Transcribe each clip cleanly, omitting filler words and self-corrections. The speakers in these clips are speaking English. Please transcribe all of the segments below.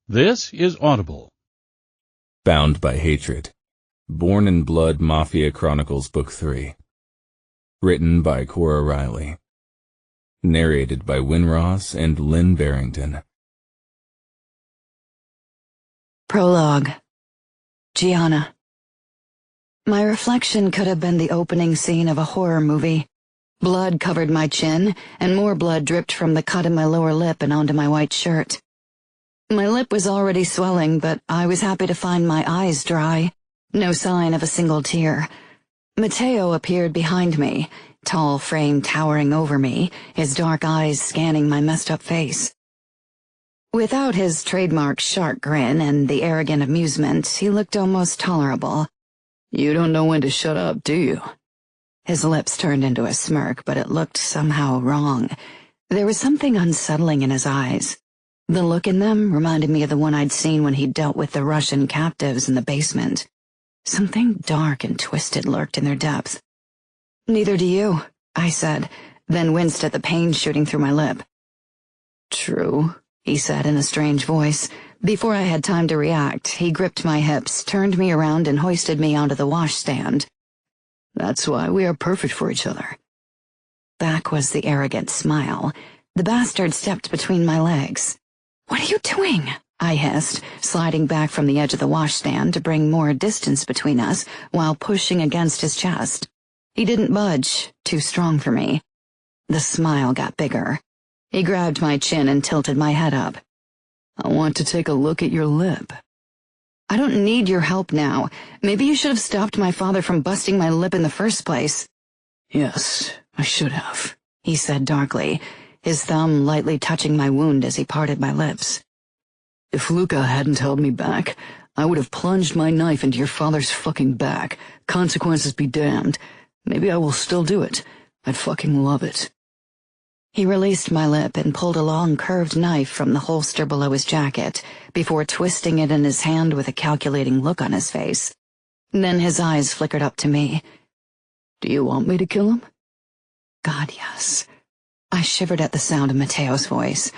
This is Audible. Bound by Hatred. Born in Blood Mafia Chronicles Book 3. Written by Cora Reilly. Narrated by Win Ross and Lynn Barrington. Prologue. Gianna. My reflection could have been the opening scene of a horror movie. Blood covered my chin, and more blood dripped from the cut in my lower lip and onto my white shirt. My lip was already swelling, but I was happy to find my eyes dry. No sign of a single tear. Matteo appeared behind me, tall frame towering over me, his dark eyes scanning my messed-up face. Without his trademark shark grin and the arrogant amusement, he looked almost tolerable. "You don't know when to shut up, do you?" His lips turned into a smirk, but it looked somehow wrong. There was something unsettling in his eyes. The look in them reminded me of the one I'd seen when he dealt with the Russian captives in the basement. Something dark and twisted lurked in their depth. "Neither do you," I said, then winced at the pain shooting through my lip. "True," he said in a strange voice. Before I had time to react, he gripped my hips, turned me around, and hoisted me onto the washstand. "That's why we are perfect for each other." Back was the arrogant smile. The bastard stepped between my legs. "What are you doing?" I hissed, sliding back from the edge of the washstand to bring more distance between us while pushing against his chest. He didn't budge, too strong for me. The smile got bigger. He grabbed my chin and tilted my head up. "I want to take a look at your lip." "I don't need your help now. Maybe you should have stopped my father from busting my lip in the first place." "Yes, I should have," he said darkly, his thumb lightly touching my wound as he parted my lips. "If Luca hadn't held me back, I would have plunged my knife into your father's fucking back. Consequences be damned. Maybe I will still do it. I'd fucking love it." He released my lip and pulled a long curved knife from the holster below his jacket, before twisting it in his hand with a calculating look on his face. Then his eyes flickered up to me. "Do you want me to kill him?" God, yes. I shivered at the sound of Matteo's voice.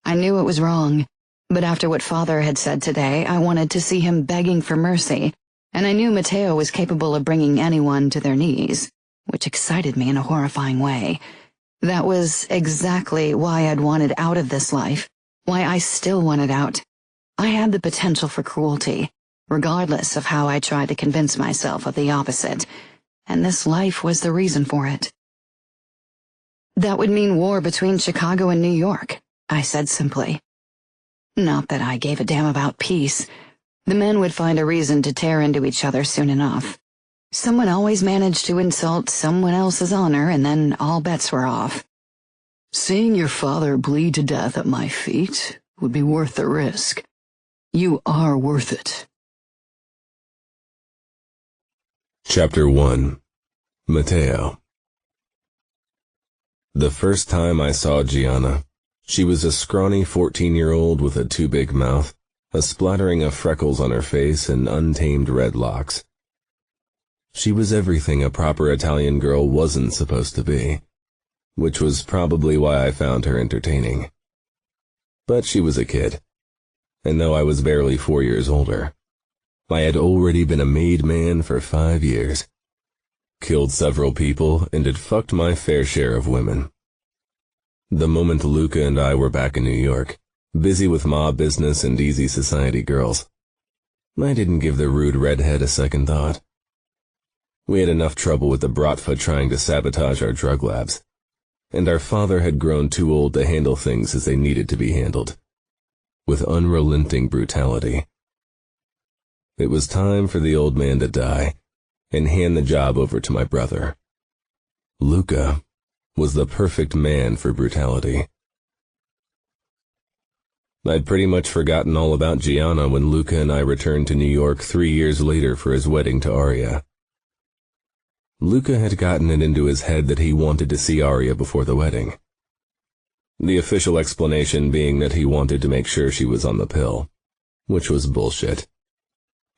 I knew it was wrong, but after what Father had said today, I wanted to see him begging for mercy, and I knew Matteo was capable of bringing anyone to their knees, which excited me in a horrifying way. That was exactly why I'd wanted out of this life, why I still wanted out. I had the potential for cruelty, regardless of how I tried to convince myself of the opposite, and this life was the reason for it. "That would mean war between Chicago and New York," I said simply. Not that I gave a damn about peace. The men would find a reason to tear into each other soon enough. Someone always managed to insult someone else's honor, and then all bets were off. "Seeing your father bleed to death at my feet would be worth the risk. You are worth it." Chapter 1. Matteo. The first time I saw Gianna, she was a scrawny 14-year-old with a too big mouth, a splattering of freckles on her face, and untamed red locks. She was everything a proper Italian girl wasn't supposed to be, which was probably why I found her entertaining. But she was a kid, and though I was barely 4 years older, I had already been a made man for 5 years. Killed several people, and had fucked my fair share of women. The moment Luca and I were back in New York, busy with mob business and easy society girls, I didn't give the rude redhead a second thought. We had enough trouble with the Bratva trying to sabotage our drug labs, and our father had grown too old to handle things as they needed to be handled, with unrelenting brutality. It was time for the old man to die, and hand the job over to my brother. Luca was the perfect man for brutality. I'd pretty much forgotten all about Gianna when Luca and I returned to New York 3 years later for his wedding to Aria. Luca had gotten it into his head that he wanted to see Aria before the wedding. The official explanation being that he wanted to make sure she was on the pill, which was bullshit.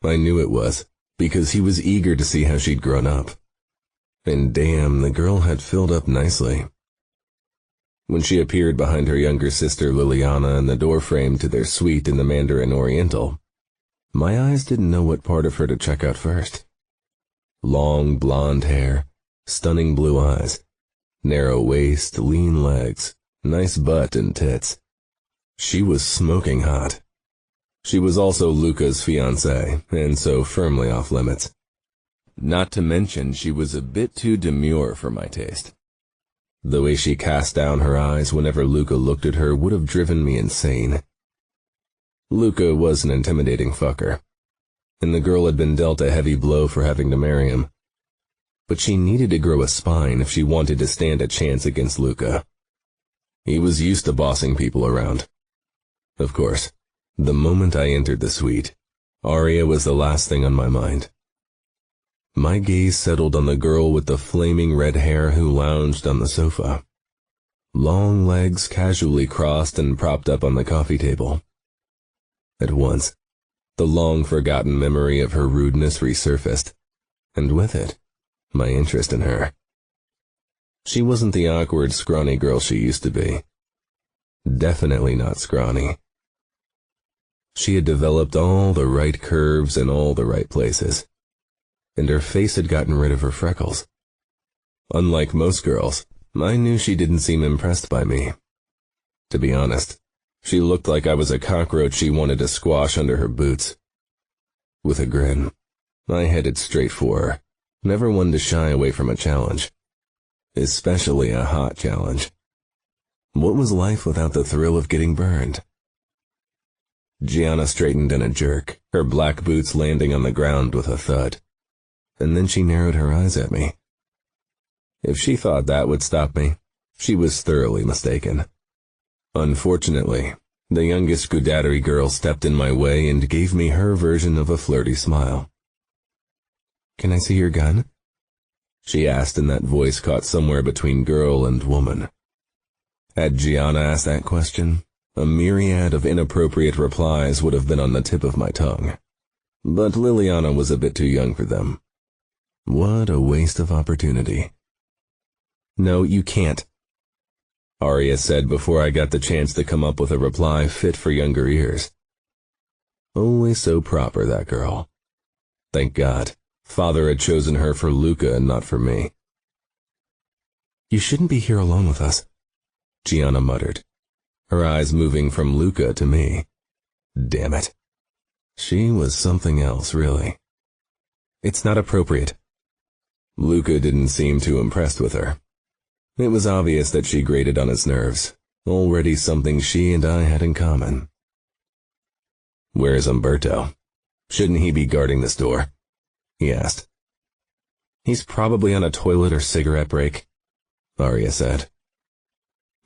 I knew it was, because he was eager to see how she'd grown up. And damn, the girl had filled up nicely. When she appeared behind her younger sister Liliana in the doorframe to their suite in the Mandarin Oriental, my eyes didn't know what part of her to check out first. Long blonde hair, stunning blue eyes, narrow waist, lean legs, nice butt and tits. She was smoking hot. She was also Luca's fiancée, and so firmly off limits. Not to mention she was a bit too demure for my taste. The way she cast down her eyes whenever Luca looked at her would have driven me insane. Luca was an intimidating fucker, and the girl had been dealt a heavy blow for having to marry him. But she needed to grow a spine if she wanted to stand a chance against Luca. He was used to bossing people around. Of course, the moment I entered the suite, Aria was the last thing on my mind. My gaze settled on the girl with the flaming red hair who lounged on the sofa. Long legs casually crossed and propped up on the coffee table. At once, the long-forgotten memory of her rudeness resurfaced, and with it, my interest in her. She wasn't the awkward, scrawny girl she used to be. Definitely not scrawny. She had developed all the right curves in all the right places, and her face had gotten rid of her freckles. Unlike most girls, I knew she didn't seem impressed by me. To be honest, she looked like I was a cockroach she wanted to squash under her boots. With a grin, I headed straight for her, never one to shy away from a challenge. Especially a hot challenge. What was life without the thrill of getting burned? Gianna straightened in a jerk, her black boots landing on the ground with a thud. And then she narrowed her eyes at me. If she thought that would stop me, she was thoroughly mistaken. Unfortunately, the youngest Scuderi girl stepped in my way and gave me her version of a flirty smile. "Can I see your gun?" she asked in that voice caught somewhere between girl and woman. Had Gianna asked that question, a myriad of inappropriate replies would have been on the tip of my tongue. But Liliana was a bit too young for them. What a waste of opportunity. "No, you can't," Aria said before I got the chance to come up with a reply fit for younger ears. Always so proper, that girl. Thank God, Father had chosen her for Luca and not for me. "You shouldn't be here alone with us," Gianna muttered, her eyes moving from Luca to me. Damn it. She was something else, really. "It's not appropriate." Luca didn't seem too impressed with her. It was obvious that she grated on his nerves, already something she and I had in common. "Where's Umberto? Shouldn't he be guarding this door?" he asked. "He's probably on a toilet or cigarette break," Aria said.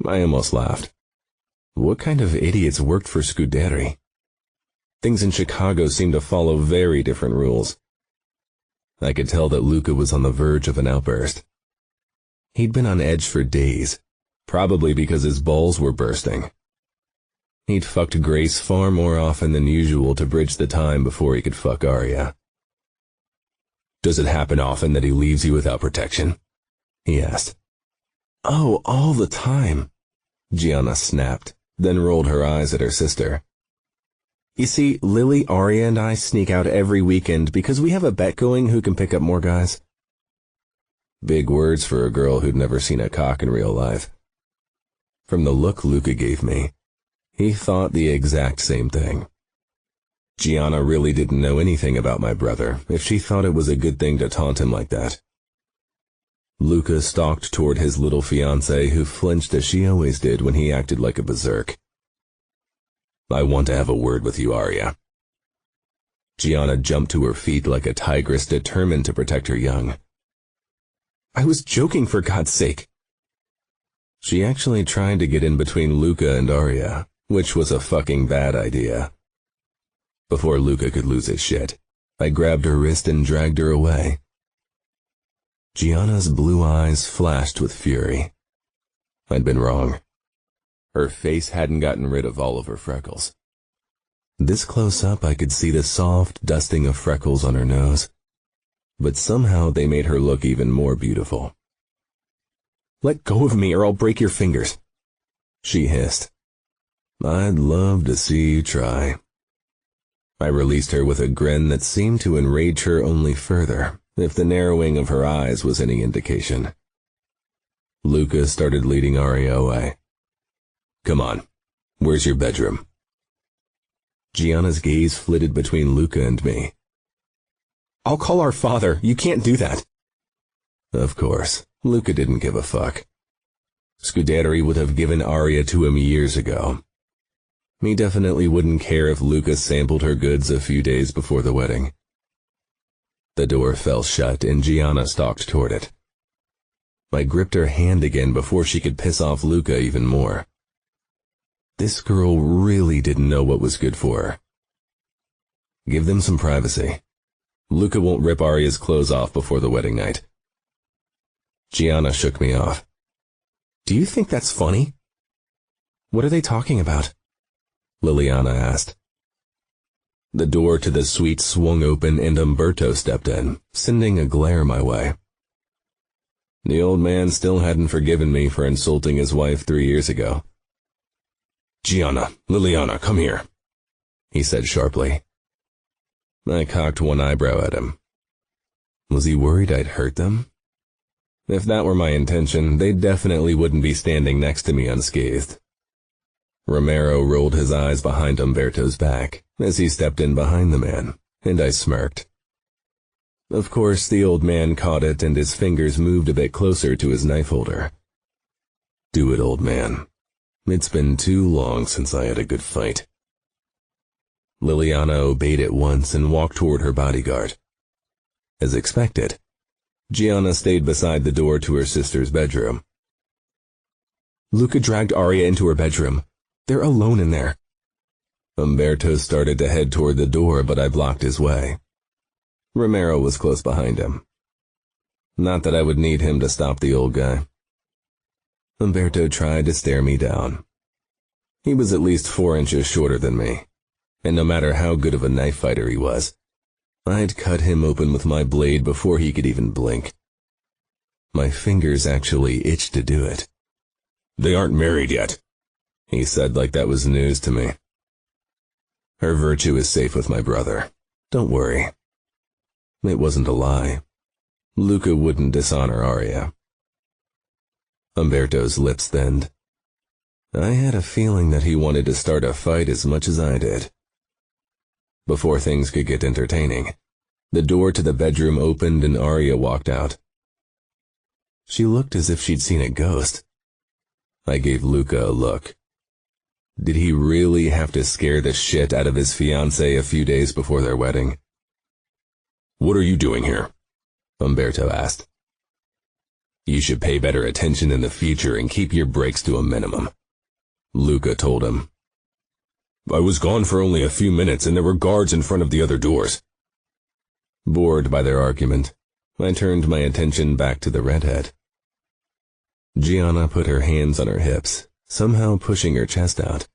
I almost laughed. What kind of idiots worked for Scuderi? Things in Chicago seemed to follow very different rules. I could tell that Luca was on the verge of an outburst. He'd been on edge for days, probably because his balls were bursting. He'd fucked Grace far more often than usual to bridge the time before he could fuck Aria. "Does it happen often that he leaves you without protection?" he asked. "Oh, all the time," Gianna snapped, then rolled her eyes at her sister. "You see, Lily, Aria, and I sneak out every weekend because we have a bet going who can pick up more guys." Big words for a girl who'd never seen a cock in real life. From the look Luca gave me, he thought the exact same thing. Gianna really didn't know anything about my brother if she thought it was a good thing to taunt him like that. Luca stalked toward his little fiancée, who flinched as she always did when he acted like a berserk. "I want to have a word with you, Aria." Gianna jumped to her feet like a tigress determined to protect her young. "I was joking, for God's sake." She actually tried to get in between Luca and Aria, which was a fucking bad idea. Before Luca could lose his shit, I grabbed her wrist and dragged her away. Gianna's blue eyes flashed with fury. I'd been wrong. Her face hadn't gotten rid of all of her freckles. This close up I could see the soft dusting of freckles on her nose, but somehow they made her look even more beautiful. "Let go of me or I'll break your fingers," she hissed. I'd love to see you try. I released her with a grin that seemed to enrage her only further, if the narrowing of her eyes was any indication. Luca started leading Aria away. Come on, where's your bedroom? Gianna's gaze flitted between Luca and me. I'll call our father, you can't do that. Of course, Luca didn't give a fuck. Scuderi would have given Aria to him years ago. He definitely wouldn't care if Luca sampled her goods a few days before the wedding. The door fell shut and Gianna stalked toward it. I gripped her hand again before she could piss off Luca even more. This girl really didn't know what was good for her. Give them some privacy. Luca won't rip Aria's clothes off before the wedding night. Gianna shook me off. Do you think that's funny? What are they talking about? Liliana asked. The door to the suite swung open and Umberto stepped in, sending a glare my way. The old man still hadn't forgiven me for insulting his wife 3 years ago. Gianna, Liliana, come here, he said sharply. I cocked one eyebrow at him. Was he worried I'd hurt them? If that were my intention, they definitely wouldn't be standing next to me unscathed. Romero rolled his eyes behind Umberto's back as he stepped in behind the man, and I smirked. Of course, the old man caught it and his fingers moved a bit closer to his knife holder. Do it, old man. It's been too long since I had a good fight. Liliana obeyed at once and walked toward her bodyguard. As expected, Gianna stayed beside the door to her sister's bedroom. Luca dragged Aria into her bedroom. They're alone in there. Umberto started to head toward the door, but I blocked his way. Romero was close behind him. Not that I would need him to stop the old guy. Umberto tried to stare me down. He was at least 4 inches shorter than me, and no matter how good of a knife fighter he was, I'd cut him open with my blade before he could even blink. My fingers actually itched to do it. They aren't married yet, he said like that was news to me. Her virtue is safe with my brother. Don't worry. It wasn't a lie. Luca wouldn't dishonor Aria. Umberto's lips thinned. I had a feeling that he wanted to start a fight as much as I did. Before things could get entertaining, the door to the bedroom opened and Aria walked out. She looked as if she'd seen a ghost. I gave Luca a look. Did he really have to scare the shit out of his fiancée a few days before their wedding? What are you doing here? Umberto asked. You should pay better attention in the future and keep your breaks to a minimum, Luca told him. I was gone for only a few minutes and there were guards in front of the other doors. Bored by their argument, I turned my attention back to the redhead. Gianna put her hands on her hips, somehow pushing her chest out.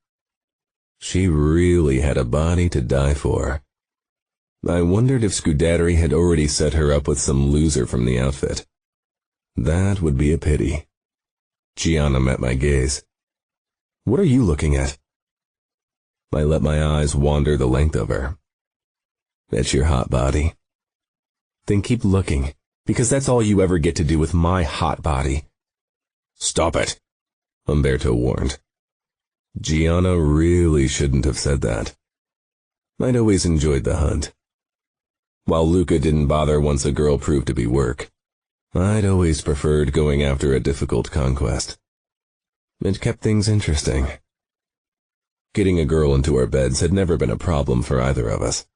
She really had a body to die for. I wondered if Scuderi had already set her up with some loser from the outfit. That would be a pity. Gianna met my gaze. What are you looking at? I let my eyes wander the length of her. That's your hot body. Then keep looking, because that's all you ever get to do with my hot body. Stop it, Umberto warned. Gianna really shouldn't have said that. I'd always enjoyed the hunt. While Luca didn't bother once a girl proved to be work, I'd always preferred going after a difficult conquest. It kept things interesting. Getting a girl into our beds had never been a problem for either of us.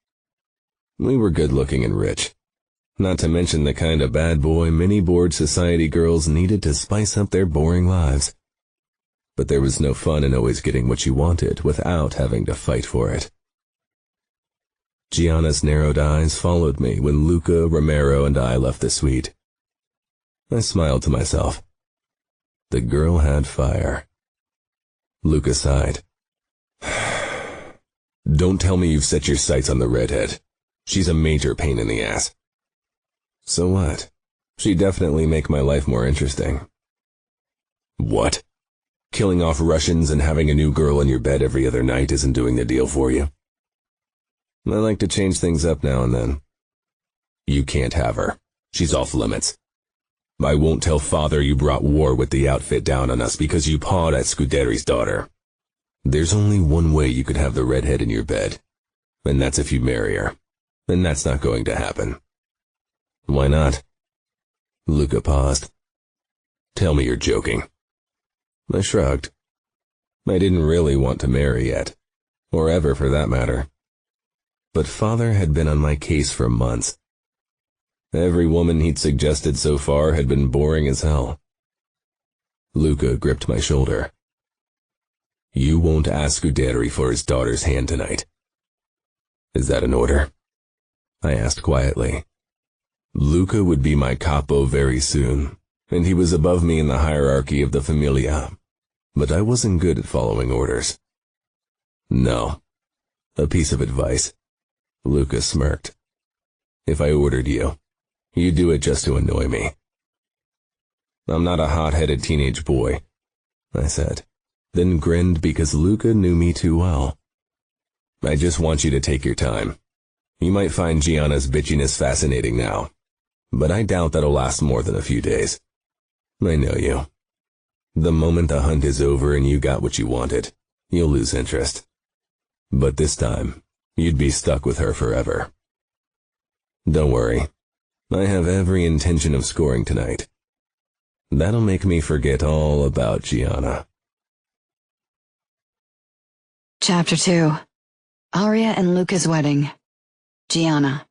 We were good-looking and rich, not to mention the kind of bad boy mini-board society girls needed to spice up their boring lives. But there was no fun in always getting what you wanted without having to fight for it. Gianna's narrowed eyes followed me when Luca, Romero, and I left the suite. I smiled to myself. The girl had fire. Luca sighed. Don't tell me you've set your sights on the redhead. She's a major pain in the ass. So what? She'd definitely make my life more interesting. What? Killing off Russians and having a new girl in your bed every other night isn't doing the deal for you. I like to change things up now and then. You can't have her. She's off limits. I won't tell Father you brought war with the outfit down on us because you pawed at Scuderi's daughter. There's only one way you could have the redhead in your bed, and that's if you marry her. And that's not going to happen. Why not? Luca paused. Tell me you're joking. I shrugged. I didn't really want to marry yet, or ever for that matter. But Father had been on my case for months. Every woman he'd suggested so far had been boring as hell. Luca gripped my shoulder. You won't ask Scuderi for his daughter's hand tonight. Is that an order? I asked quietly. Luca would be my capo very soon, and he was above me in the hierarchy of the Familia, but I wasn't good at following orders. No. A piece of advice. Luca smirked. If I ordered you, you'd do it just to annoy me. I'm not a hot-headed teenage boy, I said, then grinned because Luca knew me too well. I just want you to take your time. You might find Gianna's bitchiness fascinating now, but I doubt that'll last more than a few days. I know you. The moment the hunt is over and you got what you wanted, you'll lose interest. But this time, you'd be stuck with her forever. Don't worry. I have every intention of scoring tonight. That'll make me forget all about Gianna. Chapter 2. Aria and Luca's wedding. Gianna.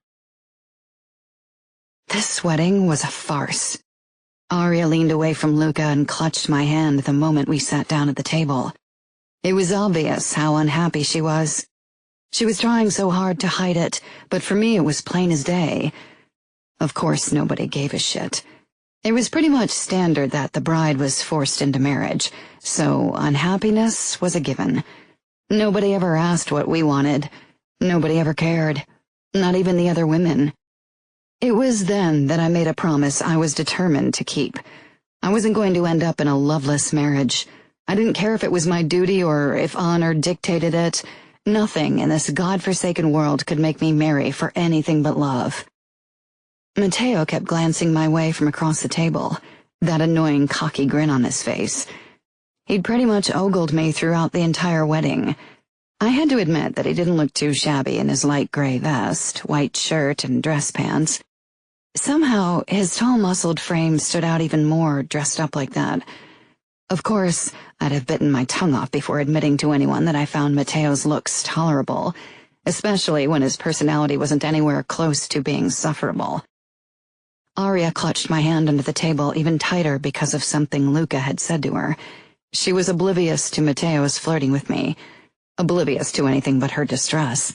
This wedding was a farce. Aria leaned away from Luca and clutched my hand the moment we sat down at the table. It was obvious how unhappy she was. She was trying so hard to hide it, but for me it was plain as day. Of course, nobody gave a shit. It was pretty much standard that the bride was forced into marriage, so unhappiness was a given. Nobody ever asked what we wanted. Nobody ever cared. Not even the other women. It was then that I made a promise I was determined to keep. I wasn't going to end up in a loveless marriage. I didn't care if it was my duty or if honor dictated it. Nothing in this godforsaken world could make me marry for anything but love. Matteo kept glancing my way from across the table, that annoying cocky grin on his face. He'd pretty much ogled me throughout the entire wedding. I had to admit that he didn't look too shabby in his light gray vest, white shirt, and dress pants. Somehow, his tall, muscled frame stood out even more dressed up like that. Of course, I'd have bitten my tongue off before admitting to anyone that I found Matteo's looks tolerable, especially when his personality wasn't anywhere close to being sufferable. Aria clutched my hand under the table even tighter because of something Luca had said to her. She was oblivious to Matteo's flirting with me, oblivious to anything but her distress.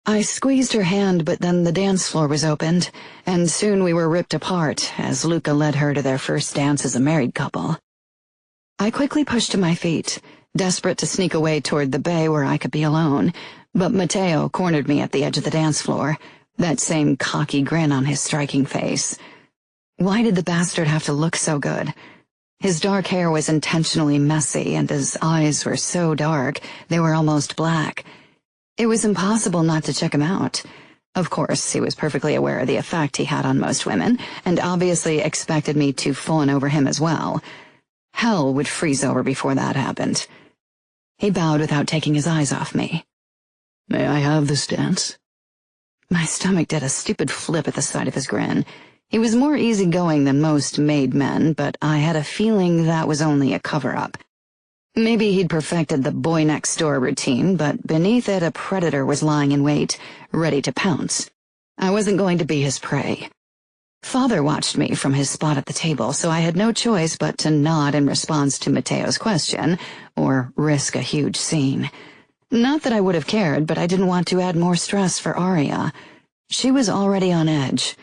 I squeezed her hand, but then the dance floor was opened, and soon we were ripped apart as Luca led her to their first dance as a married couple. I quickly pushed to my feet, desperate to sneak away toward the bay where I could be alone, but Matteo cornered me at the edge of the dance floor, that same cocky grin on his striking face. Why did the bastard have to look so good? His dark hair was intentionally messy, and his eyes were so dark they were almost black. It was impossible not to check him out. Of course, he was perfectly aware of the effect he had on most women, and obviously expected me to fawn over him as well. Hell would freeze over before that happened. He bowed without taking his eyes off me. "May I have this dance?" My stomach did a stupid flip at the sight of his grin. He was more easygoing than most made men, but I had a feeling that was only a cover-up. Maybe he'd perfected the boy-next-door routine, but beneath it a predator was lying in wait, ready to pounce. I wasn't going to be his prey. Father watched me from his spot at the table, so I had no choice but to nod in response to Matteo's question, or risk a huge scene. Not that I would have cared, but I didn't want to add more stress for Aria. She was already on edge.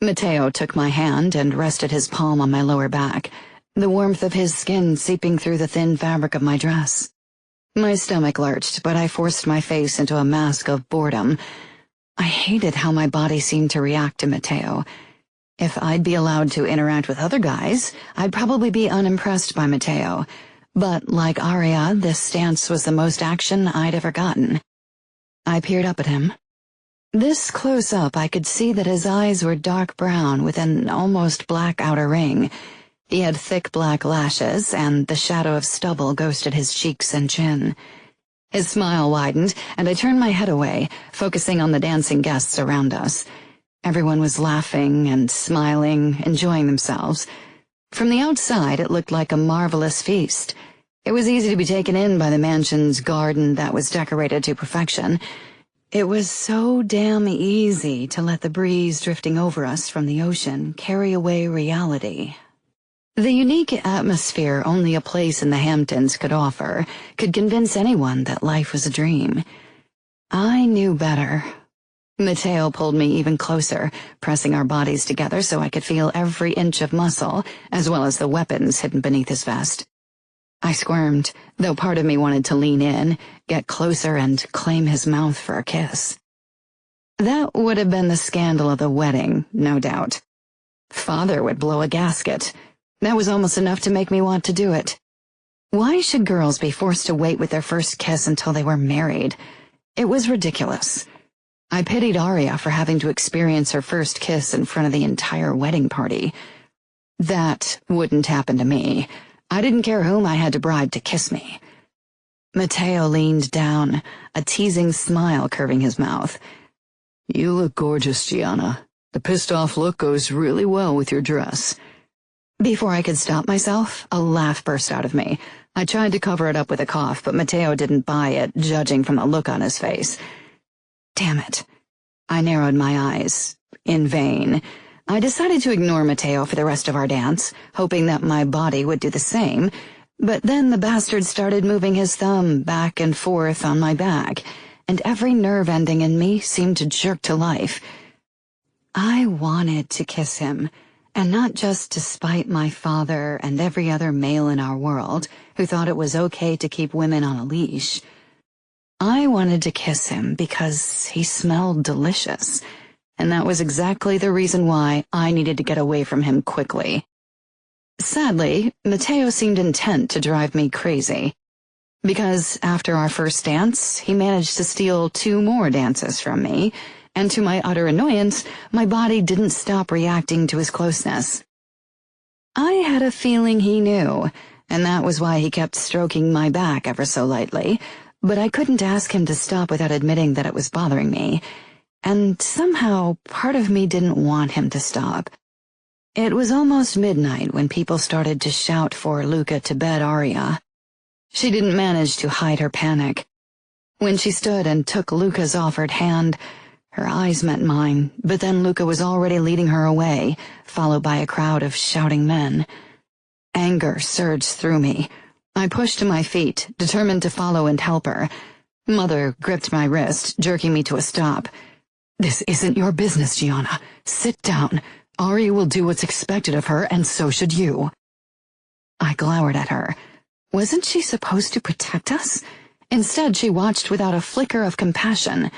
Matteo took my hand and rested his palm on my lower back, the warmth of his skin seeping through the thin fabric of my dress. My stomach lurched, but I forced my face into a mask of boredom. I hated how my body seemed to react to Matteo. If I'd be allowed to interact with other guys, I'd probably be unimpressed by Matteo. But like Aria, this stance was the most action I'd ever gotten. I peered up at him. This close-up, I could see that his eyes were dark brown with an almost black outer ring. He had thick black lashes, and the shadow of stubble ghosted his cheeks and chin. His smile widened, and I turned my head away, focusing on the dancing guests around us. Everyone was laughing and smiling, enjoying themselves. From the outside, it looked like a marvelous feast. It was easy to be taken in by the mansion's garden that was decorated to perfection. It was so damn easy to let the breeze drifting over us from the ocean carry away reality. The unique atmosphere only a place in the Hamptons could offer could convince anyone that life was a dream. I knew better. Matteo pulled me even closer, pressing our bodies together so I could feel every inch of muscle, as well as the weapons hidden beneath his vest. I squirmed, though part of me wanted to lean in, get closer, and claim his mouth for a kiss. That would have been the scandal of the wedding, no doubt. Father would blow a gasket. That was almost enough to make me want to do it. Why should girls be forced to wait with their first kiss until they were married? It was ridiculous. I pitied Aria for having to experience her first kiss in front of the entire wedding party. That wouldn't happen to me. I didn't care whom I had to bribe to kiss me. Matteo leaned down, a teasing smile curving his mouth. "You look gorgeous, Gianna. The pissed-off look goes really well with your dress." Before I could stop myself, a laugh burst out of me. I tried to cover it up with a cough, but Matteo didn't buy it, judging from the look on his face. Damn it. I narrowed my eyes. In vain. I decided to ignore Matteo for the rest of our dance, hoping that my body would do the same, but then the bastard started moving his thumb back and forth on my back, and every nerve ending in me seemed to jerk to life. I wanted to kiss him, and not just to spite my father and every other male in our world who thought it was okay to keep women on a leash. I wanted to kiss him because he smelled delicious, and that was exactly the reason why I needed to get away from him quickly. Sadly, Matteo seemed intent to drive me crazy, because after our first dance, he managed to steal 2 more dances from me, and to my utter annoyance, my body didn't stop reacting to his closeness. I had a feeling he knew, and that was why he kept stroking my back ever so lightly, but I couldn't ask him to stop without admitting that it was bothering me. And somehow, part of me didn't want him to stop. It was almost midnight when people started to shout for Luca to bed Aria. She didn't manage to hide her panic. When she stood and took Luca's offered hand, her eyes met mine, but then Luca was already leading her away, followed by a crowd of shouting men. Anger surged through me. I pushed to my feet, determined to follow and help her. Mother gripped my wrist, jerking me to a stop. "This isn't your business, Gianna. Sit down. Aria will do what's expected of her, and so should you." I glowered at her. Wasn't she supposed to protect us? Instead, she watched without a flicker of compassion.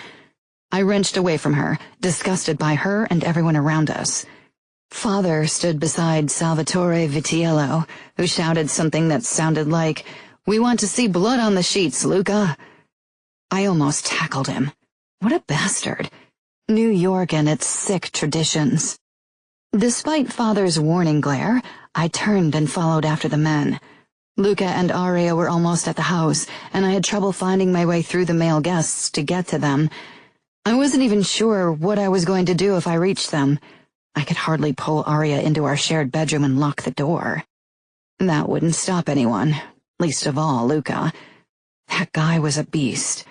I wrenched away from her, disgusted by her and everyone around us. Father stood beside Salvatore Vitiello, who shouted something that sounded like, "We want to see blood on the sheets, Luca." I almost tackled him. What a bastard. New York and its sick traditions. Despite Father's warning glare, I turned and followed after the men. Luca and Aria were almost at the house, and I had trouble finding my way through the male guests to get to them. I wasn't even sure what I was going to do if I reached them. I could hardly pull Aria into our shared bedroom and lock the door. That wouldn't stop anyone, least of all Luca. That guy was a beast.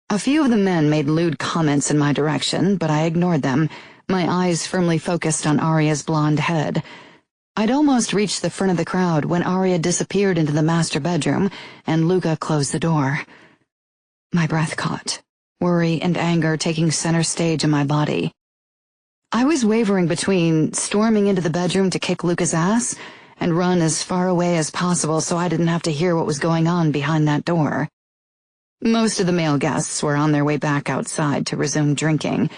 A few of the men made lewd comments in my direction, but I ignored them, my eyes firmly focused on Aria's blonde head. I'd almost reached the front of the crowd when Aria disappeared into the master bedroom, and Luca closed the door. My breath caught, worry and anger taking center stage in my body. I was wavering between storming into the bedroom to kick Luca's ass and run as far away as possible so I didn't have to hear what was going on behind that door. Most of the male guests were on their way back outside to resume drinking.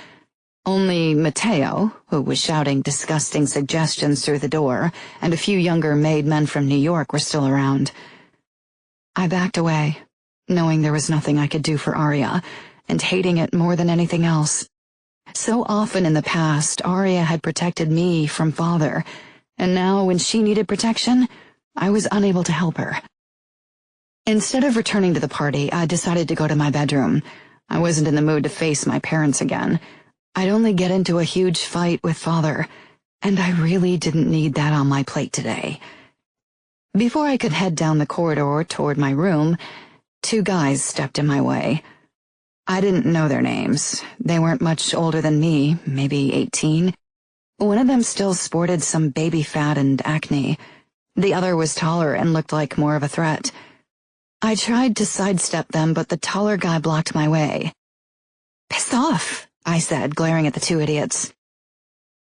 Only Matteo, who was shouting disgusting suggestions through the door, and a few younger made men from New York were still around. I backed away, knowing there was nothing I could do for Aria, and hating it more than anything else. So often in the past, Aria had protected me from Father, and now when she needed protection, I was unable to help her. Instead of returning to the party, I decided to go to my bedroom. I wasn't in the mood to face my parents again. I'd only get into a huge fight with Father, and I really didn't need that on my plate today. Before I could head down the corridor toward my room, two guys stepped in my way. I didn't know their names. They weren't much older than me, maybe 18. One of them still sported some baby fat and acne. The other was taller and looked like more of a threat. I tried to sidestep them, but the taller guy blocked my way. "Piss off," I said, glaring at the two idiots.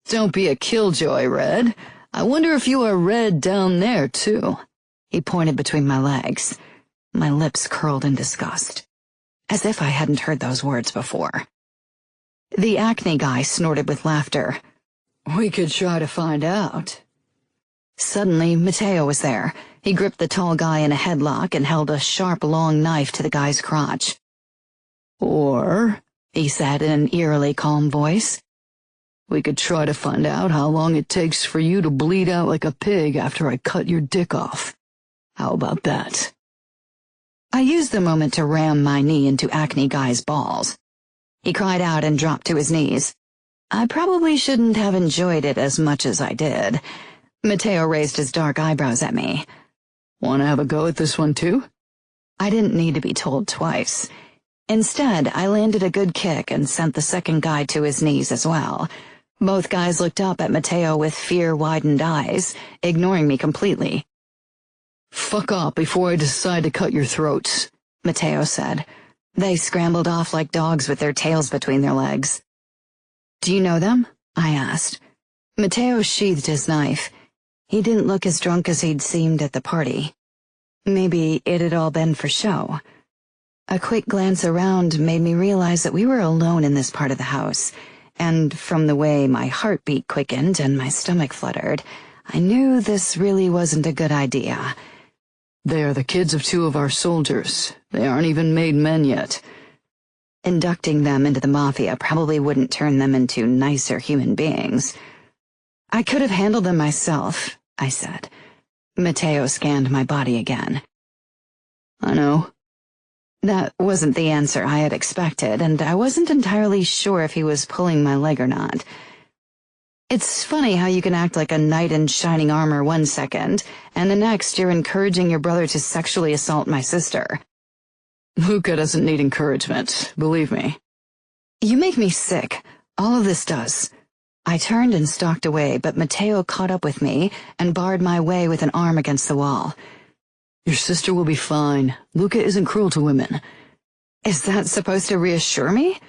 "Don't be a killjoy, Red. I wonder if you are red down there, too." He pointed between my legs. My lips curled in disgust, as if I hadn't heard those words before. The acne guy snorted with laughter. "We could try to find out." Suddenly, Matteo was there. He gripped the tall guy in a headlock and held a sharp, long knife to the guy's crotch. "Or," he said in an eerily calm voice, "we could try to find out how long it takes for you to bleed out like a pig after I cut your dick off. How about that?" I used the moment to ram my knee into Acne Guy's balls. He cried out and dropped to his knees. I probably shouldn't have enjoyed it as much as I did. Matteo raised his dark eyebrows at me. "Want to have a go at this one, too?" I didn't need to be told twice. Instead, I landed a good kick and sent the second guy to his knees as well. Both guys looked up at Matteo with fear-widened eyes, ignoring me completely. "Fuck off before I decide to cut your throats," Matteo said. They scrambled off like dogs with their tails between their legs. "Do you know them?" I asked. Matteo sheathed his knife. He didn't look as drunk as he'd seemed at the party. Maybe it had all been for show. A quick glance around made me realize that we were alone in this part of the house, and from the way my heartbeat quickened and my stomach fluttered, I knew this really wasn't a good idea. "They are the kids of two of our soldiers. They aren't even made men yet." Inducting them into the Mafia probably wouldn't turn them into nicer human beings. "I could have handled them myself," I said. Matteo scanned my body again. "I know." That wasn't the answer I had expected, and I wasn't entirely sure if he was pulling my leg or not. It's funny how you can act like a knight in shining armor one second, and the next you're encouraging your brother to sexually assault my sister. "Luca doesn't need encouragement, believe me." "You make me sick. All of this does." I turned and stalked away, but Matteo caught up with me and barred my way with an arm against the wall. "Your sister will be fine. Luca isn't cruel to women." "Is that supposed to reassure me?"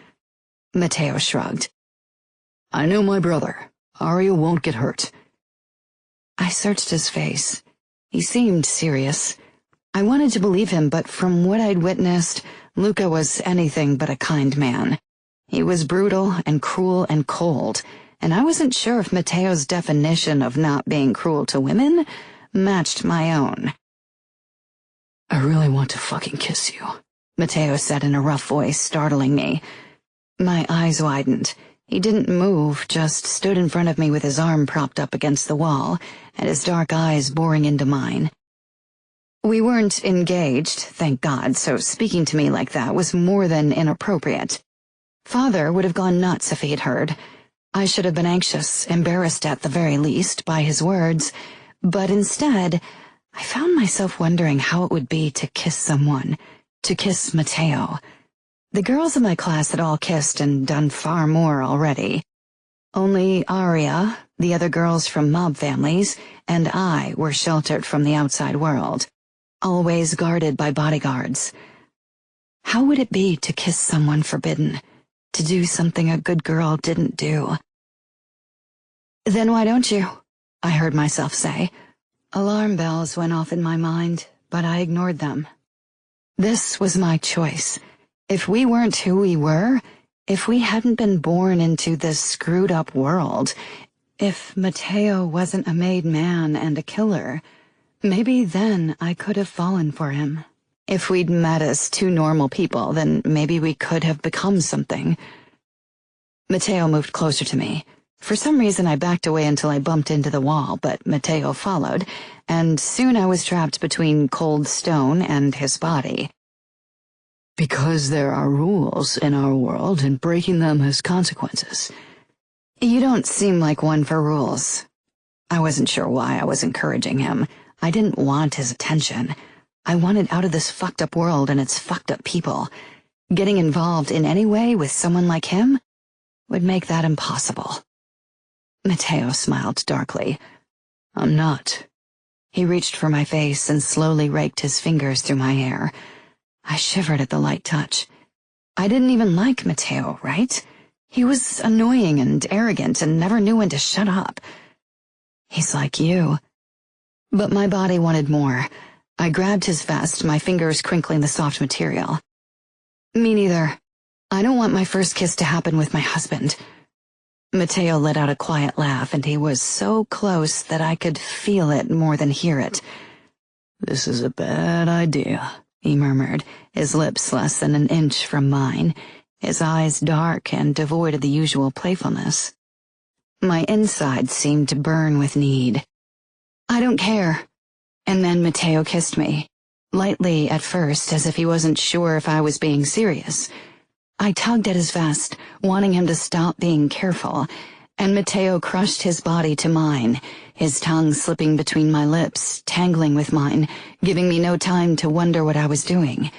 Matteo shrugged. "I know my brother. Aria won't get hurt." I searched his face. He seemed serious. I wanted to believe him, but from what I'd witnessed, Luca was anything but a kind man. He was brutal and cruel and cold, and I wasn't sure if Matteo's definition of not being cruel to women matched my own. "I really want to fucking kiss you," Matteo said in a rough voice, startling me. My eyes widened. He didn't move, just stood in front of me with his arm propped up against the wall, and his dark eyes boring into mine. We weren't engaged, thank God, so speaking to me like that was more than inappropriate. Father would have gone nuts if he had heard. I should have been anxious, embarrassed at the very least, by his words, but instead, I found myself wondering how it would be to kiss someone, to kiss Matteo. The girls in my class had all kissed and done far more already. Only Aria, the other girls from mob families, and I were sheltered from the outside world, always guarded by bodyguards. How would it be to kiss someone forbidden, to do something a good girl didn't do? "Then why don't you?" I heard myself say. Alarm bells went off in my mind, but I ignored them. This was my choice. If we weren't who we were, if we hadn't been born into this screwed-up world, if Matteo wasn't a made man and a killer, maybe then I could have fallen for him. If we'd met as two normal people, then maybe we could have become something. Matteo moved closer to me. For some reason, I backed away until I bumped into the wall, but Matteo followed, and soon I was trapped between cold stone and his body. Because there are rules in our world, and breaking them has consequences. You don't seem like one for rules. I wasn't sure why I was encouraging him. I didn't want his attention. I wanted out of this fucked up world and its fucked up people. Getting involved in any way with someone like him would make that impossible. Matteo smiled darkly. I'm not. He reached for my face and slowly raked his fingers through my hair. I shivered at the light touch. I didn't even like Matteo, right? He was annoying and arrogant and never knew when to shut up. He's like you. But my body wanted more. I grabbed his vest, my fingers crinkling the soft material. Me neither. I don't want my first kiss to happen with my husband. Matteo let out a quiet laugh, and he was so close that I could feel it more than hear it. This is a bad idea, he murmured, his lips less than an inch from mine, his eyes dark and devoid of the usual playfulness. My insides seemed to burn with need. I don't care. And then Matteo kissed me, lightly at first, as if he wasn't sure if I was being serious. I tugged at his vest, wanting him to stop being careful, and Matteo crushed his body to mine, his tongue slipping between my lips, tangling with mine, giving me no time to wonder what I was doing.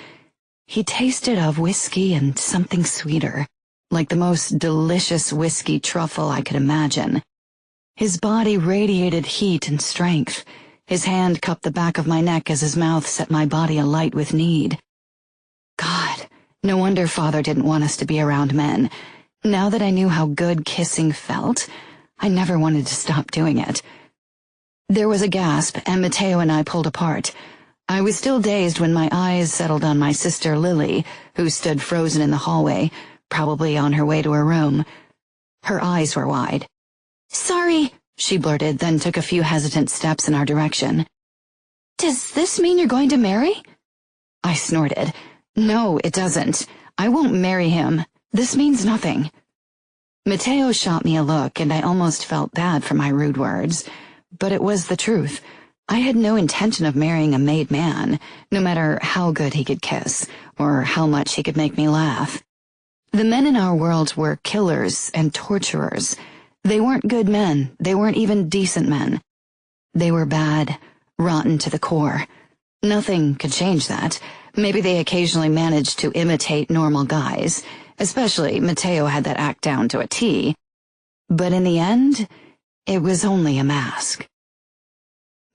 He tasted of whiskey and something sweeter, like the most delicious whiskey truffle I could imagine. His body radiated heat and strength. His hand cupped the back of my neck as his mouth set my body alight with need. God, no wonder Father didn't want us to be around men. Now that I knew how good kissing felt, I never wanted to stop doing it. There was a gasp, and Matteo and I pulled apart. I was still dazed when my eyes settled on my sister Lily, who stood frozen in the hallway, probably on her way to her room. Her eyes were wide. "Sorry," she blurted, then took a few hesitant steps in our direction. "Does this mean you're going to marry?" I snorted. "No, it doesn't. I won't marry him. This means nothing." Matteo shot me a look, and I almost felt bad for my rude words. But it was the truth. I had no intention of marrying a made man, no matter how good he could kiss, or how much he could make me laugh. The men in our world were killers and torturers. They weren't good men. They weren't even decent men. They were bad, rotten to the core. Nothing could change that. Maybe they occasionally managed to imitate normal guys. Especially Matteo had that act down to a T. But in the end, it was only a mask.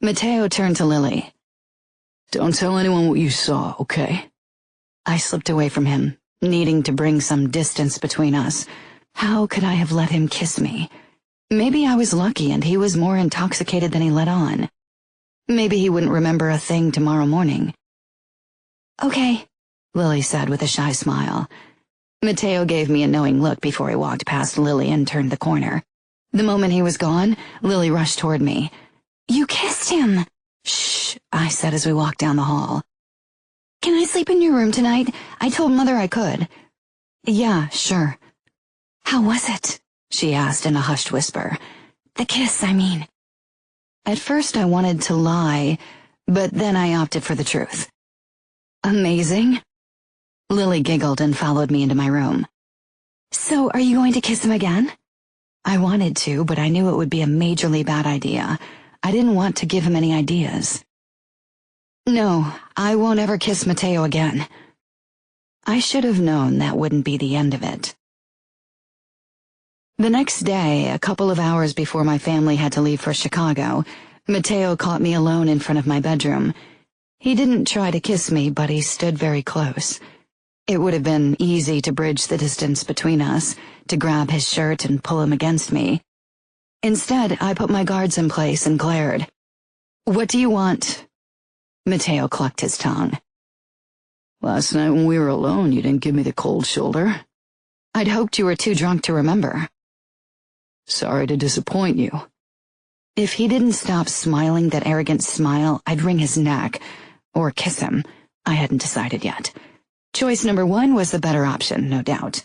Matteo turned to Lily. "Don't tell anyone what you saw, okay?" I slipped away from him, needing to bring some distance between us. How could I have let him kiss me? Maybe I was lucky and he was more intoxicated than he let on. Maybe he wouldn't remember a thing tomorrow morning. "Okay," Lily said with a shy smile. Matteo gave me a knowing look before he walked past Lily and turned the corner. The moment he was gone, Lily rushed toward me. "You kissed him!" "Shh," I said as we walked down the hall. "Can I sleep in your room tonight? I told Mother I could." "Yeah, sure." "How was it?" she asked in a hushed whisper. "The kiss, I mean." At first I wanted to lie, but then I opted for the truth. "Amazing." Lily giggled and followed me into my room. "So are you going to kiss him again?" I wanted to, but I knew it would be a majorly bad idea. I didn't want to give him any ideas. "No, I won't ever kiss Matteo again." I should have known that wouldn't be the end of it. The next day, a couple of hours before my family had to leave for Chicago, Matteo caught me alone in front of my bedroom. He didn't try to kiss me, but he stood very close. It would have been easy to bridge the distance between us, to grab his shirt and pull him against me. Instead, I put my guards in place and glared. "What do you want?" Matteo clucked his tongue. "Last night when we were alone, you didn't give me the cold shoulder." "I'd hoped you were too drunk to remember." "Sorry to disappoint you." If he didn't stop smiling that arrogant smile, I'd wring his neck, or kiss him. I hadn't decided yet. Choice number 1 was the better option, no doubt.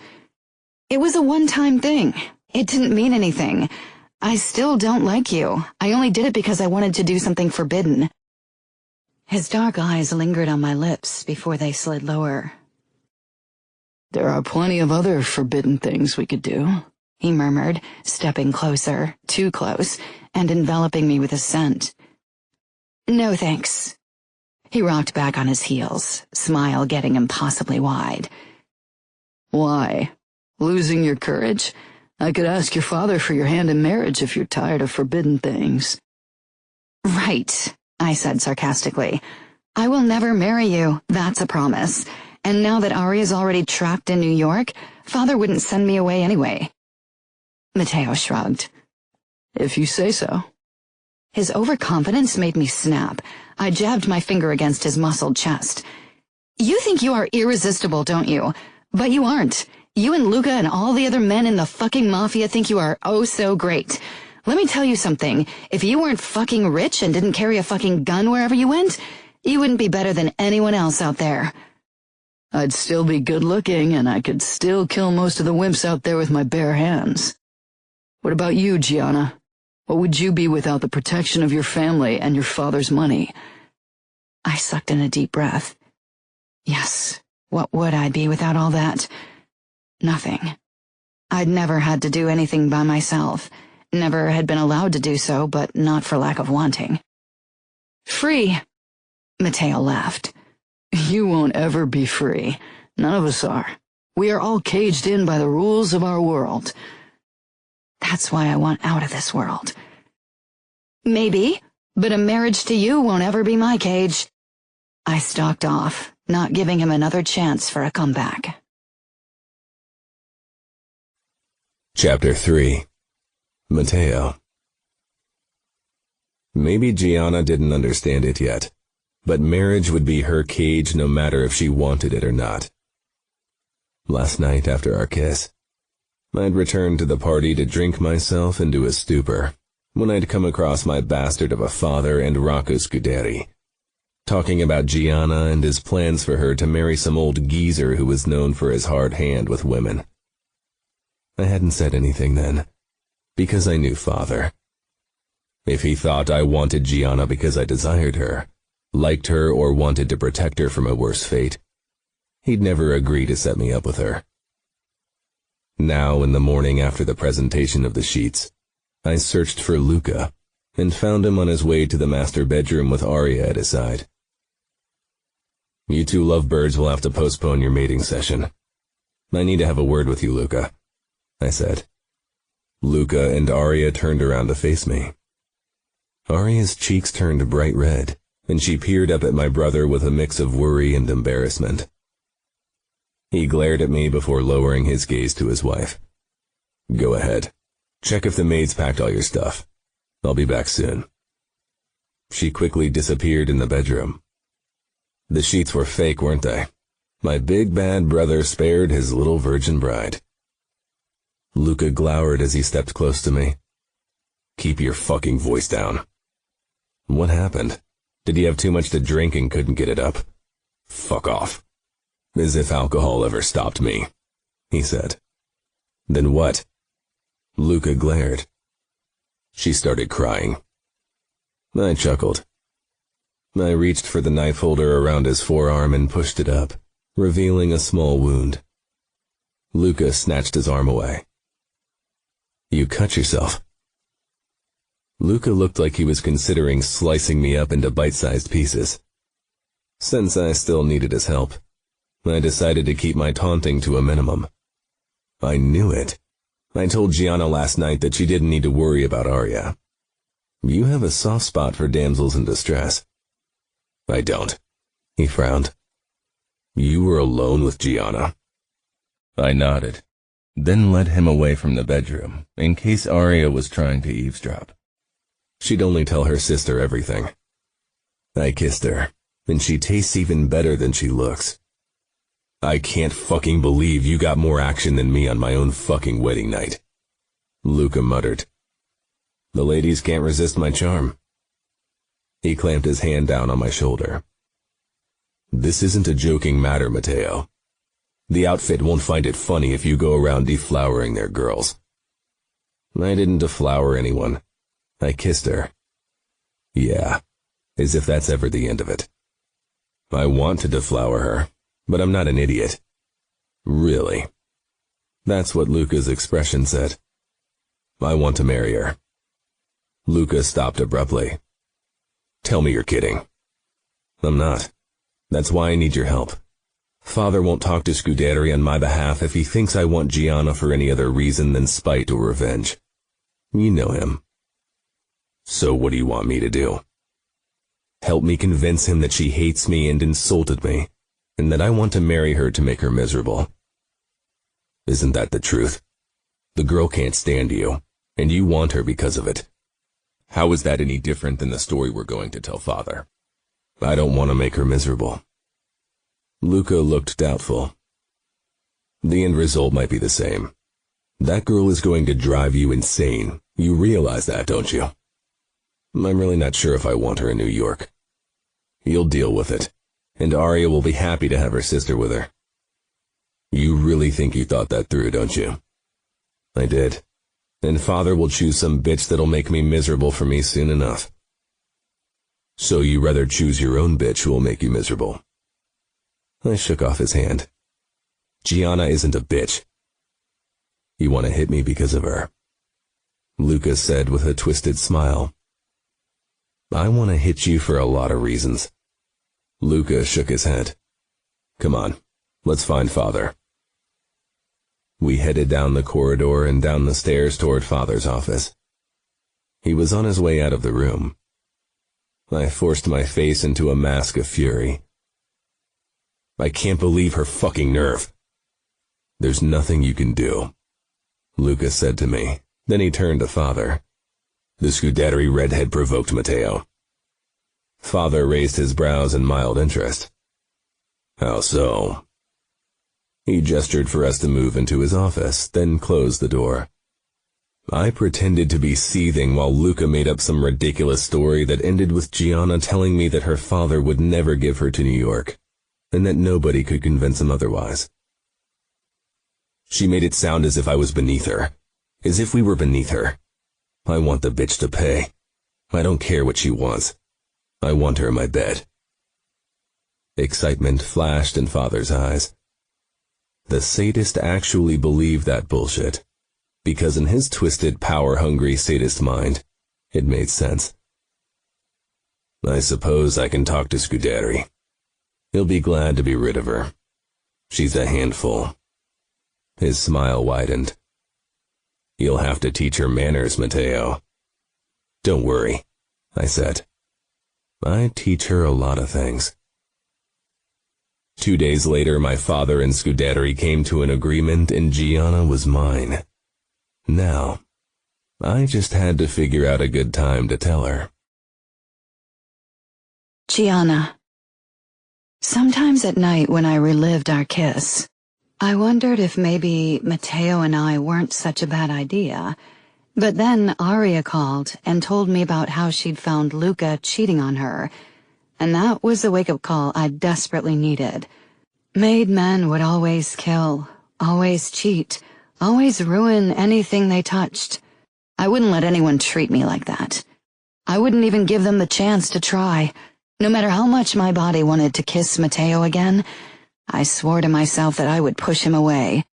It was a one-time thing. It didn't mean anything. I still don't like you. I only did it because I wanted to do something forbidden. His dark eyes lingered on my lips before they slid lower. There are plenty of other forbidden things we could do, he murmured, stepping closer, too close, and enveloping me with his scent. No thanks. He rocked back on his heels, smile getting impossibly wide. Why? Losing your courage? I could ask your father for your hand in marriage if you're tired of forbidden things. Right, I said sarcastically. I will never marry you, that's a promise. And now that Aria's already trapped in New York, Father wouldn't send me away anyway. Matteo shrugged. If you say so. His overconfidence made me snap. I jabbed my finger against his muscled chest. You think you are irresistible, don't you? But you aren't. You and Luca and all the other men in the fucking mafia think you are oh so great. Let me tell you something. If you weren't fucking rich and didn't carry a fucking gun wherever you went, you wouldn't be better than anyone else out there. I'd still be good-looking, and I could still kill most of the wimps out there with my bare hands. What about you, Gianna? What would you be without the protection of your family and your father's money? I sucked in a deep breath. Yes, what would I be without all that? Nothing. I'd never had to do anything by myself. Never had been allowed to do so, but not for lack of wanting. Free, Matteo laughed. You won't ever be free. None of us are. We are all caged in by the rules of our world. That's why I want out of this world. Maybe, but a marriage to you won't ever be my cage. I stalked off, not giving him another chance for a comeback. Chapter 3. Matteo. Maybe Gianna didn't understand it yet, but marriage would be her cage no matter if she wanted it or not. Last night after our kiss, I'd returned to the party to drink myself into a stupor when I'd come across my bastard of a father and Rocco Scuderi, talking about Gianna and his plans for her to marry some old geezer who was known for his hard hand with women. I hadn't said anything then, because I knew father. If he thought I wanted Gianna because I desired her, liked her, or wanted to protect her from a worse fate, he'd never agree to set me up with her. Now, in the morning after the presentation of the sheets, I searched for Luca and found him on his way to the master bedroom with Aria at his side. You two lovebirds will have to postpone your mating session. I need to have a word with you, Luca, I said. Luca and Aria turned around to face me. Aria's cheeks turned bright red, and she peered up at my brother with a mix of worry and embarrassment. He glared at me before lowering his gaze to his wife. Go ahead. Check if the maids packed all your stuff. I'll be back soon. She quickly disappeared in the bedroom. The sheets were fake, weren't they? My big bad brother spared his little virgin bride. Luca glowered as he stepped close to me. Keep your fucking voice down. What happened? Did he have too much to drink and couldn't get it up? Fuck off. As if alcohol ever stopped me, he said. Then what? Luca glared. She started crying. I chuckled. I reached for the knife holder around his forearm and pushed it up, revealing a small wound. Luca snatched his arm away. You cut yourself. Luca looked like he was considering slicing me up into bite-sized pieces. Since I still needed his help, I decided to keep my taunting to a minimum. I knew it. I told Gianna last night that she didn't need to worry about Aria. You have a soft spot for damsels in distress. I don't. He frowned. You were alone with Gianna. I nodded, then led him away from the bedroom, in case Aria was trying to eavesdrop. She'd only tell her sister everything. I kissed her, and she tastes even better than she looks. I can't fucking believe you got more action than me on my own fucking wedding night, Luca muttered. The ladies can't resist my charm. He clamped his hand down on my shoulder. This isn't a joking matter, Matteo. The outfit won't find it funny if you go around deflowering their girls. I didn't deflower anyone. I kissed her. Yeah, as if that's ever the end of it. I want to deflower her, but I'm not an idiot. Really. That's what Luca's expression said. I want to marry her. Luca stopped abruptly. Tell me you're kidding. I'm not. That's why I need your help. Father won't talk to Scuderi on my behalf if he thinks I want Gianna for any other reason than spite or revenge. You know him. So what do you want me to do? Help me convince him that she hates me and insulted me, and that I want to marry her to make her miserable. Isn't that the truth? The girl can't stand you, and you want her because of it. How is that any different than the story we're going to tell Father? I don't want to make her miserable. Luca looked doubtful. The end result might be the same. That girl is going to drive you insane. You realize that, don't you? I'm really not sure if I want her in New York. You'll deal with it, and Aria will be happy to have her sister with her. You really think you thought that through, don't you? I did. And Father will choose some bitch that'll make me miserable for me soon enough. So you rather choose your own bitch who will make you miserable? I shook off his hand. Gianna isn't a bitch. You want to hit me because of her? Luca said with a twisted smile. I want to hit you for a lot of reasons. Luca shook his head. Come on, let's find Father. We headed down the corridor and down the stairs toward Father's office. He was on his way out of the room. I forced my face into a mask of fury. I can't believe her fucking nerve. There's nothing you can do, Luca said to me. Then he turned to Father. The Scuderi redhead provoked Matteo. Father raised his brows in mild interest. How so? He gestured for us to move into his office, then closed the door. I pretended to be seething while Luca made up some ridiculous story that ended with Gianna telling me that her father would never give her to New York, and that nobody could convince him otherwise. She made it sound as if I was beneath her, as if we were beneath her. I want the bitch to pay. I don't care what she wants. I want her in my bed. Excitement flashed in Father's eyes. The sadist actually believed that bullshit, because in his twisted, power-hungry sadist mind, it made sense. I suppose I can talk to Scuderi. He'll be glad to be rid of her. She's a handful. His smile widened. You'll have to teach her manners, Matteo. Don't worry, I said. I teach her a lot of things. 2 days later, my father and Scuderi came to an agreement and Gianna was mine. Now, I just had to figure out a good time to tell her. Gianna. Sometimes at night when I relived our kiss, I wondered if maybe Matteo and I weren't such a bad idea. But then Aria called and told me about how she'd found Luca cheating on her, and that was the wake-up call I desperately needed. Made men would always kill, always cheat, always ruin anything they touched. I wouldn't let anyone treat me like that. I wouldn't even give them the chance to try. No matter how much my body wanted to kiss Matteo again, I swore to myself that I would push him away.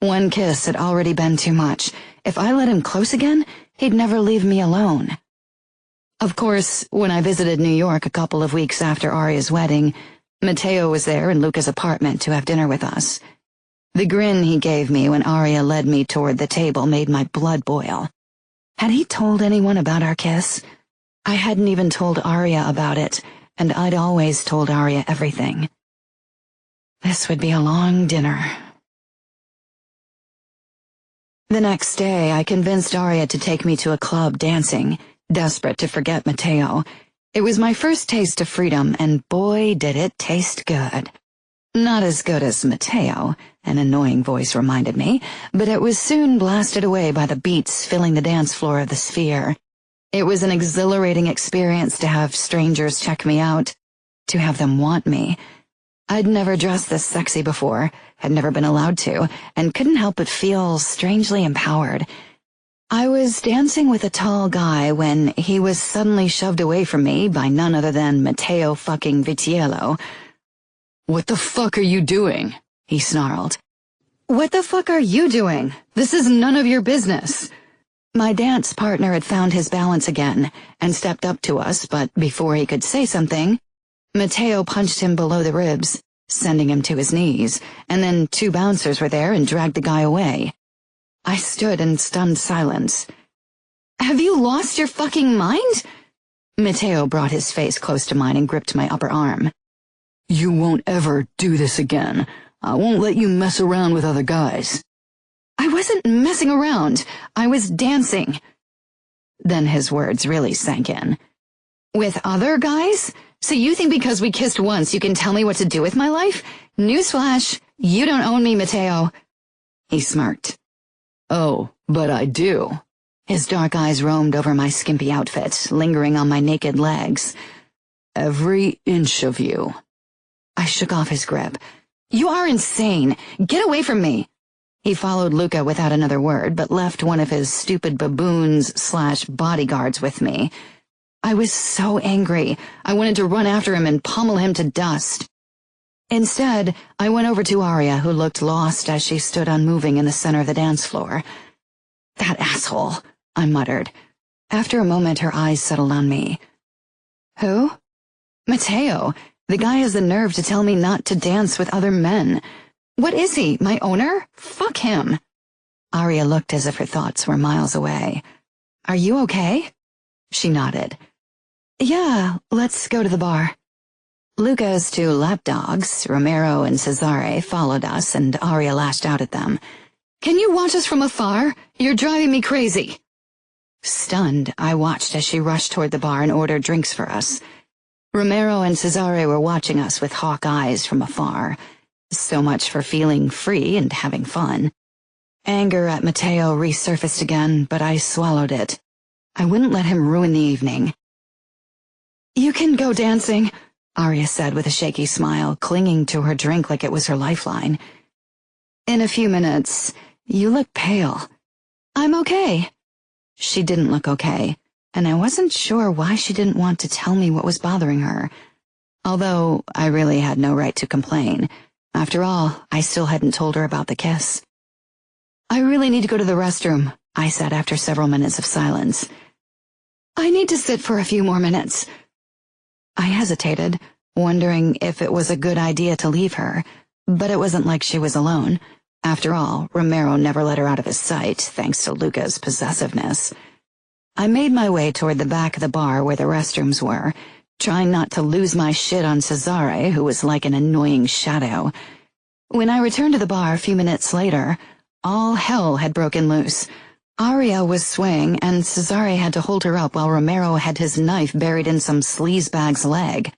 One kiss had already been too much. If I let him close again, he'd never leave me alone. Of course, when I visited New York a couple of weeks after Aria's wedding, Matteo was there in Luca's apartment to have dinner with us. The grin he gave me when Aria led me toward the table made my blood boil. Had he told anyone about our kiss? I hadn't even told Aria about it, and I'd always told Aria everything. This would be a long dinner. The next day, I convinced Aria to take me to a club dancing, desperate to forget Matteo. It was my first taste of freedom, and boy, did it taste good. Not as good as Matteo, an annoying voice reminded me, but it was soon blasted away by the beats filling the dance floor of the Sphere. It was an exhilarating experience to have strangers check me out, to have them want me, I'd never dressed this sexy before, had never been allowed to, and couldn't help but feel strangely empowered. I was dancing with a tall guy when he was suddenly shoved away from me by none other than Matteo fucking Vitiello. "What the fuck are you doing?" he snarled. "What the fuck are you doing? This is none of your business." My dance partner had found his balance again and stepped up to us, but before he could say something, Matteo punched him below the ribs, sending him to his knees, and then 2 bouncers were there and dragged the guy away. I stood in stunned silence. "Have you lost your fucking mind?" Matteo brought his face close to mine and gripped my upper arm. "You won't ever do this again. I won't let you mess around with other guys." "I wasn't messing around. I was dancing." Then his words really sank in. "With other guys? So you think because we kissed once you can tell me what to do with my life? Newsflash, you don't own me, Matteo." He smirked. "Oh, but I do." His dark eyes roamed over my skimpy outfit, lingering on my naked legs. "Every inch of you." I shook off his grip. "You are insane. Get away from me." He followed Luca without another word, but left one of his stupid baboons/bodyguards with me. I was so angry. I wanted to run after him and pummel him to dust. Instead, I went over to Aria, who looked lost as she stood unmoving in the center of the dance floor. "That asshole," I muttered. After a moment, her eyes settled on me. "Who?" "Matteo. The guy has the nerve to tell me not to dance with other men. What is he, my owner? Fuck him." Aria looked as if her thoughts were miles away. "Are you okay?" She nodded. "Yeah, let's go to the bar." Luca's 2 lapdogs, Romero and Cesare, followed us, and Aria lashed out at them. "Can you watch us from afar? You're driving me crazy." Stunned, I watched as she rushed toward the bar and ordered drinks for us. Romero and Cesare were watching us with hawk eyes from afar. So much for feeling free and having fun. Anger at Matteo resurfaced again, but I swallowed it. I wouldn't let him ruin the evening. "You can go dancing," Aria said with a shaky smile, clinging to her drink like it was her lifeline. "In a few minutes. You look pale." "I'm okay." She didn't look okay, and I wasn't sure why she didn't want to tell me what was bothering her. Although I really had no right to complain. After all, I still hadn't told her about the kiss. "I really need to go to the restroom," I said after several minutes of silence. "I need to sit for a few more minutes." I hesitated, wondering if it was a good idea to leave her, but it wasn't like she was alone. After all, Romero never let her out of his sight, thanks to Luca's possessiveness. I made my way toward the back of the bar where the restrooms were, trying not to lose my shit on Cesare, who was like an annoying shadow. When I returned to the bar a few minutes later, all hell had broken loose. Aria was swaying, and Cesare had to hold her up while Romero had his knife buried in some sleazebag's leg.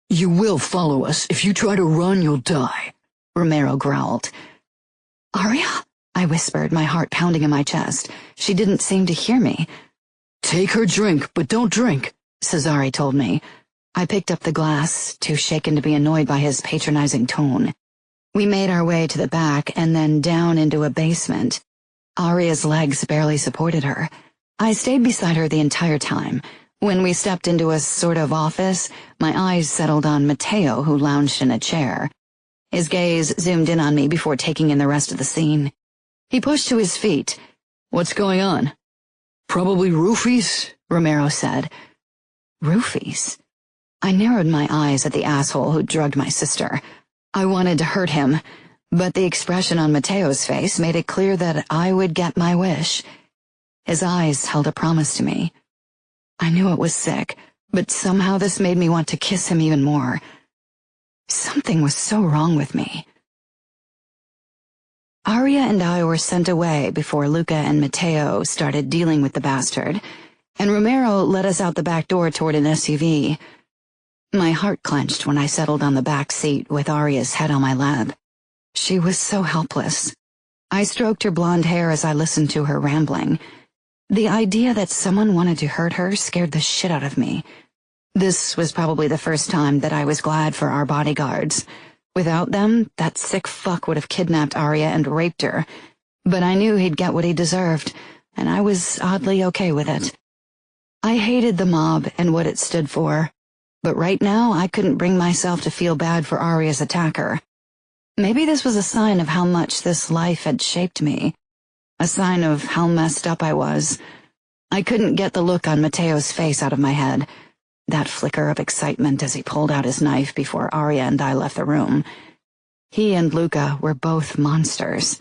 "You will follow us. If you try to run, you'll die," Romero growled. "Aria?" I whispered, my heart pounding in my chest. She didn't seem to hear me. "Take her drink, but don't drink," Cesare told me. I picked up the glass, too shaken to be annoyed by his patronizing tone. We made our way to the back and then down into a basement. Aria's legs barely supported her. I stayed beside her the entire time. When we stepped into a sort of office, my eyes settled on Matteo, who lounged in a chair. His gaze zoomed in on me before taking in the rest of the scene. He pushed to his feet. "What's going on?" "Probably roofies," Romero said. Roofies? I narrowed my eyes at the asshole who drugged my sister. I wanted to hurt him, but the expression on Matteo's face made it clear that I would get my wish. His eyes held a promise to me. I knew it was sick, but somehow this made me want to kiss him even more. Something was so wrong with me. Aria and I were sent away before Luca and Matteo started dealing with the bastard, and Romero led us out the back door toward an SUV. My heart clenched when I settled on the back seat with Aria's head on my lap. She was so helpless. I stroked her blonde hair as I listened to her rambling. The idea that someone wanted to hurt her scared the shit out of me. This was probably the first time that I was glad for our bodyguards. Without them, that sick fuck would have kidnapped Aria and raped her. But I knew he'd get what he deserved, and I was oddly okay with it. I hated the mob and what it stood for, but right now I couldn't bring myself to feel bad for Aria's attacker. Maybe this was a sign of how much this life had shaped me, a sign of how messed up I was. I couldn't get the look on Matteo's face out of my head, that flicker of excitement as he pulled out his knife before Aria and I left the room. He and Luca were both monsters.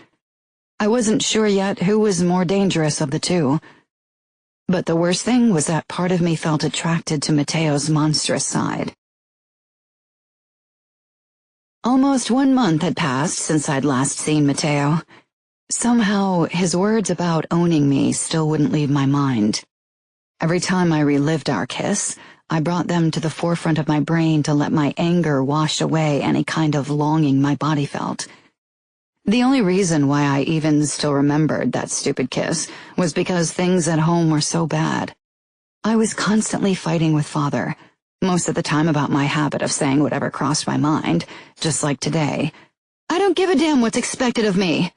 I wasn't sure yet who was more dangerous of the two. But the worst thing was that part of me felt attracted to Matteo's monstrous side. Almost 1 month had passed since I'd last seen Matteo. Somehow, his words about owning me still wouldn't leave my mind. Every time I relived our kiss, I brought them to the forefront of my brain to let my anger wash away any kind of longing my body felt. The only reason why I even still remembered that stupid kiss was because things at home were so bad. I was constantly fighting with Father, most of the time about my habit of saying whatever crossed my mind, just like today. "I don't give a damn what's expected of me."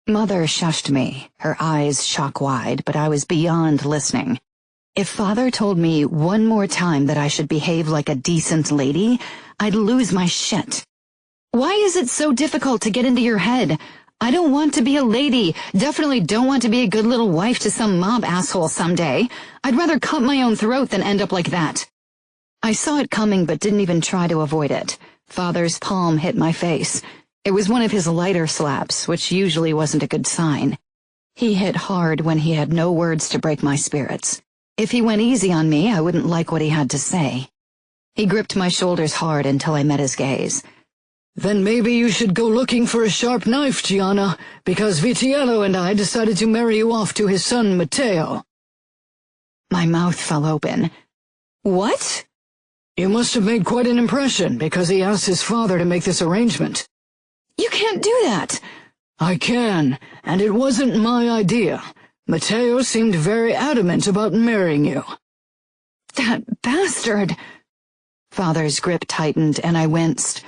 Mother shushed me, her eyes shock-wide, but I was beyond listening. If Father told me one more time that I should behave like a decent lady, I'd lose my shit. Why is it so difficult to get into your head? I don't want to be a lady, definitely don't want to be a good little wife to some mob asshole someday. I'd rather cut my own throat than end up like that. I saw it coming but didn't even try to avoid it. Father's palm hit my face. It was one of his lighter slaps, which usually wasn't a good sign. He hit hard when he had no words to break my spirits. If he went easy on me, I wouldn't like what he had to say. He gripped my shoulders hard until I met his gaze. "Then maybe you should go looking for a sharp knife, Gianna, because Vitiello and I decided to marry you off to his son, Matteo." My mouth fell open. "What?" "You must have made quite an impression, because he asked his father to make this arrangement." "You can't do that." "I can, and it wasn't my idea. Matteo seemed very adamant about marrying you." "That bastard." Father's grip tightened, and I winced.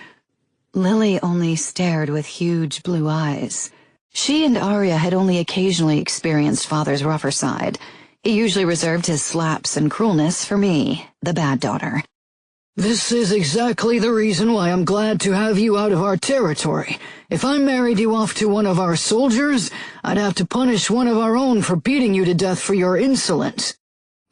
Lily only stared with huge blue eyes. She and Aria had only occasionally experienced Father's rougher side. He usually reserved his slaps and cruelness for me, the bad daughter. "This is exactly the reason why I'm glad to have you out of our territory. If I married you off to one of our soldiers, I'd have to punish one of our own for beating you to death for your insolence.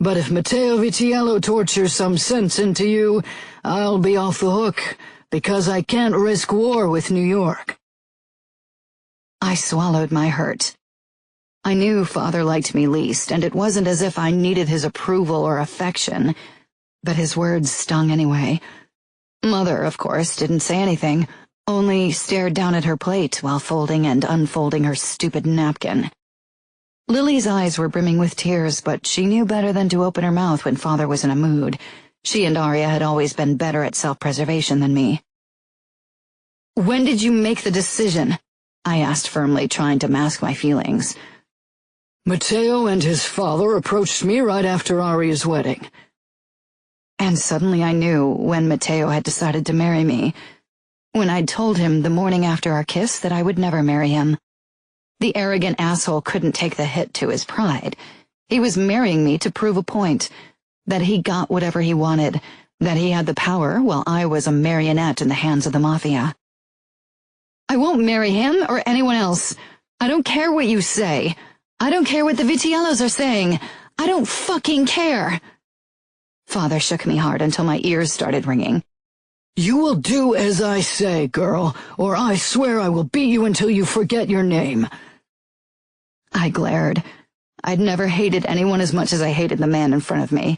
But if Matteo Vitiello tortures some sense into you, I'll be off the hook, because I can't risk war with New York." I swallowed my hurt. I knew Father liked me least, and it wasn't as if I needed his approval or affection, but his words stung anyway. Mother, of course, didn't say anything, only stared down at her plate while folding and unfolding her stupid napkin. Lily's eyes were brimming with tears, but she knew better than to open her mouth when Father was in a mood. She and Aria had always been better at self-preservation than me. "When did you make the decision?" I asked firmly, trying to mask my feelings. "Matteo and his father approached me right after Aria's wedding." And suddenly I knew when Matteo had decided to marry me, when I'd told him the morning after our kiss that I would never marry him. The arrogant asshole couldn't take the hit to his pride. He was marrying me to prove a point, that he got whatever he wanted, that he had the power while I was a marionette in the hands of the Mafia. "I won't marry him or anyone else. I don't care what you say. I don't care what the Vitiellos are saying. I don't fucking care." Father shook me hard until my ears started ringing. "You will do as I say, girl, or I swear I will beat you until you forget your name." I glared. I'd never hated anyone as much as I hated the man in front of me,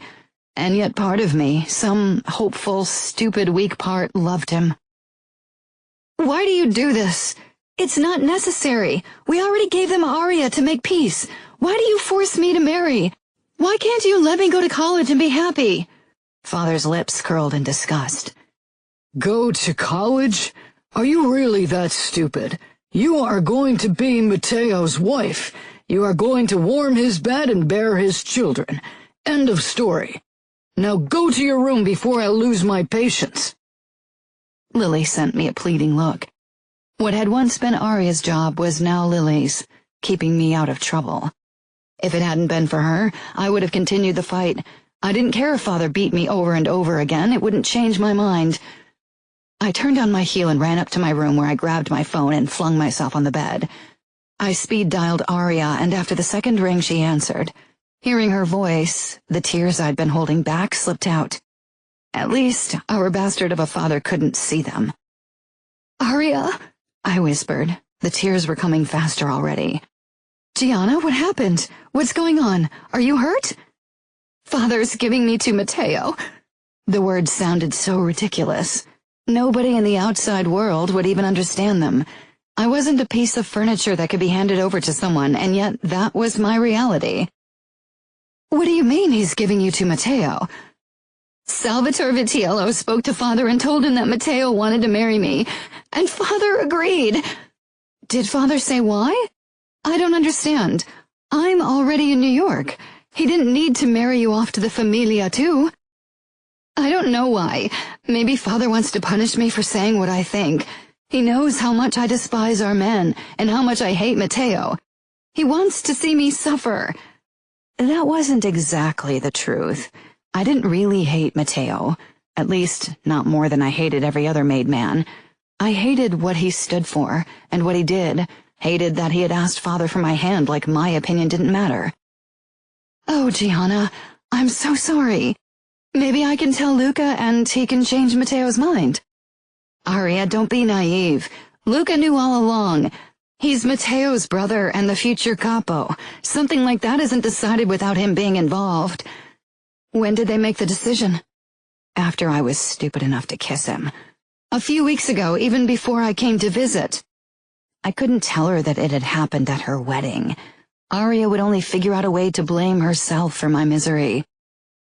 and yet part of me, some hopeful, stupid, weak part, loved him. "Why do you do this? It's not necessary. We already gave them Aria to make peace. Why do you force me to marry? Why can't you let me go to college and be happy?" Father's lips curled in disgust. "Go to college? Are you really that stupid? You are going to be Matteo's wife. You are going to warm his bed and bear his children. End of story. Now go to your room before I lose my patience." Lily sent me a pleading look. What had once been Aria's job was now Lily's, keeping me out of trouble. If it hadn't been for her, I would have continued the fight. I didn't care if Father beat me over and over again. It wouldn't change my mind. I turned on my heel and ran up to my room where I grabbed my phone and flung myself on the bed. I speed-dialed Aria, and after the second ring she answered. Hearing her voice, the tears I'd been holding back slipped out. At least, our bastard of a father couldn't see them. "Aria," I whispered. The tears were coming faster already. "Gianna, what happened? What's going on? Are you hurt?" "Father's giving me to Matteo." The words sounded so ridiculous. Nobody in the outside world would even understand them. I wasn't a piece of furniture that could be handed over to someone, and yet that was my reality. "What do you mean he's giving you to Matteo?" "Salvatore Vitiello spoke to Father and told him that Matteo wanted to marry me, and Father agreed." "Did Father say why?" "I don't understand. I'm already in New York. He didn't need to marry you off to the Familia, too." "I don't know why. Maybe Father wants to punish me for saying what I think. He knows how much I despise our men and how much I hate Matteo. He wants to see me suffer." That wasn't exactly the truth. I didn't really hate Matteo, at least not more than I hated every other made man. I hated what he stood for and what he did, hated that he had asked Father for my hand like my opinion didn't matter. "Oh, Gianna, I'm so sorry. Maybe I can tell Luca and he can change Matteo's mind." "Aria, don't be naive. Luca knew all along. He's Matteo's brother and the future capo. Something like that isn't decided without him being involved." "When did they make the decision?" "After I was stupid enough to kiss him. A few weeks ago, even before I came to visit." I couldn't tell her that it had happened at her wedding. Aria would only figure out a way to blame herself for my misery.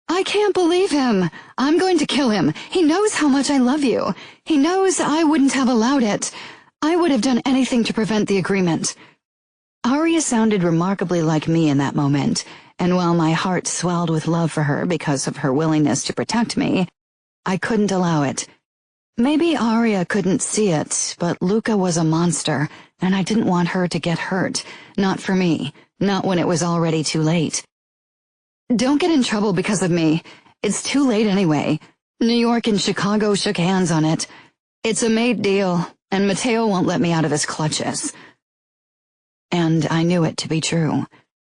"I can't believe him. I'm going to kill him. He knows how much I love you. He knows I wouldn't have allowed it. I would have done anything to prevent the agreement." Aria sounded remarkably like me in that moment, and while my heart swelled with love for her because of her willingness to protect me, I couldn't allow it. Maybe Aria couldn't see it, but Luca was a monster, and I didn't want her to get hurt. Not for me. Not when it was already too late. "Don't get in trouble because of me. It's too late anyway. New York and Chicago shook hands on it. It's a made deal, and Matteo won't let me out of his clutches." And I knew it to be true.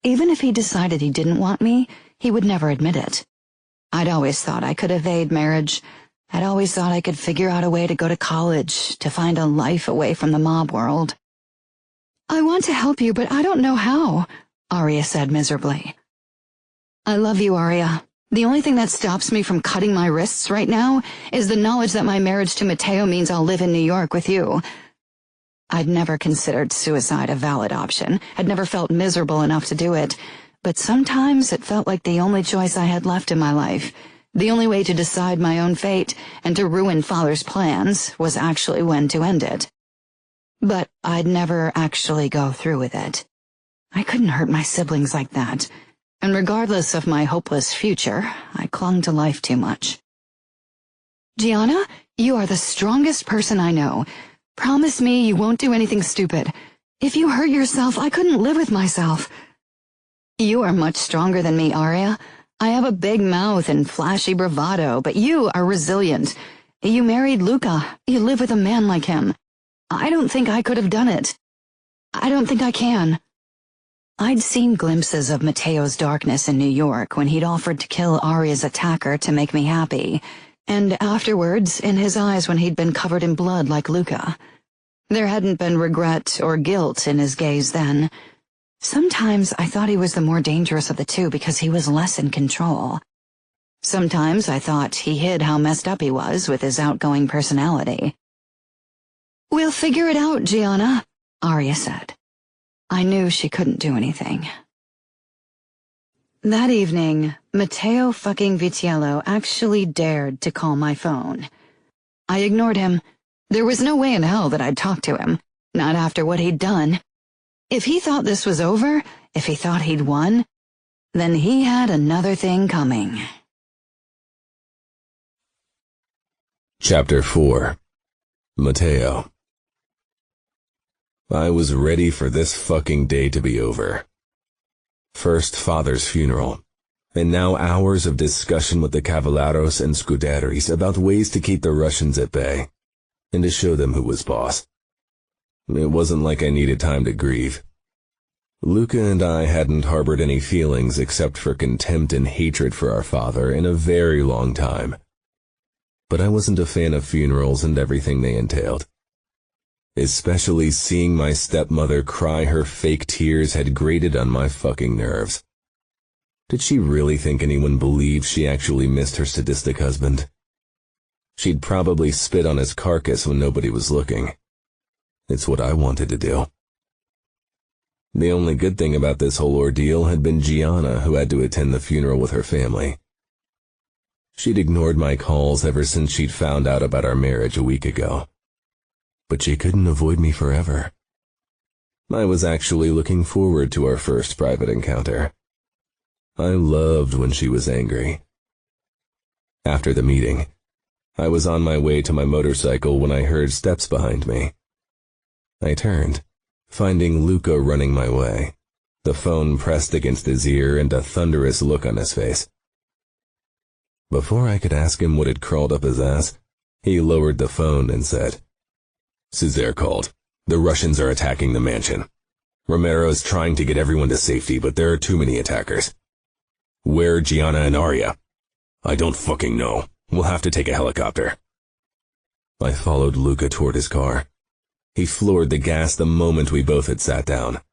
Even if he decided he didn't want me, he would never admit it. I'd always thought I could evade marriage. I'd always thought I could figure out a way to go to college, to find a life away from the mob world. "I want to help you, but I don't know how," Aria said miserably. "I love you, Aria. The only thing that stops me from cutting my wrists right now is the knowledge that my marriage to Matteo means I'll live in New York with you." I'd never considered suicide a valid option, had never felt miserable enough to do it, but sometimes it felt like the only choice I had left in my life, the only way to decide my own fate and to ruin Father's plans was actually when to end it. But I'd never actually go through with it. I couldn't hurt my siblings like that. And regardless of my hopeless future, I clung to life too much. "Gianna, you are the strongest person I know. Promise me you won't do anything stupid. If you hurt yourself, I couldn't live with myself." "You are much stronger than me, Aria. I have a big mouth and flashy bravado, but you are resilient. You married Luca. You live with a man like him. I don't think I could have done it. I don't think I can." I'd seen glimpses of Matteo's darkness in New York when he'd offered to kill Aria's attacker to make me happy, and afterwards in his eyes when he'd been covered in blood like Luca. There hadn't been regret or guilt in his gaze then. Sometimes I thought he was the more dangerous of the two because he was less in control. Sometimes I thought he hid how messed up he was with his outgoing personality. "We'll figure it out, Gianna," Aria said. I knew she couldn't do anything. That evening, Matteo fucking Vitiello actually dared to call my phone. I ignored him. There was no way in hell that I'd talk to him, not after what he'd done. If he thought this was over, if he thought he'd won, then he had another thing coming. Chapter 4. Matteo. I was ready for this fucking day to be over. First father's funeral, and now hours of discussion with the Cavalleros and Scuderis about ways to keep the Russians at bay, and to show them who was boss. It wasn't like I needed time to grieve. Luca and I hadn't harbored any feelings except for contempt and hatred for our father in a very long time. But I wasn't a fan of funerals and everything they entailed. Especially seeing my stepmother cry her fake tears had grated on my fucking nerves. Did she really think anyone believed she actually missed her sadistic husband? She'd probably spit on his carcass when nobody was looking. It's what I wanted to do. The only good thing about this whole ordeal had been Gianna, who had to attend the funeral with her family. She'd ignored my calls ever since she'd found out about our marriage a week ago. But she couldn't avoid me forever. I was actually looking forward to our first private encounter. I loved when she was angry. After the meeting, I was on my way to my motorcycle when I heard steps behind me. I turned, finding Luca running my way, the phone pressed against his ear and a thunderous look on his face. Before I could ask him what had crawled up his ass, he lowered the phone and said, "Cesare called. The Russians are attacking the mansion. Romero's trying to get everyone to safety, but there are too many attackers. Where are Gianna and Aria? I don't fucking know. We'll have to take a helicopter." I followed Luca toward his car. He floored the gas the moment we both had sat down.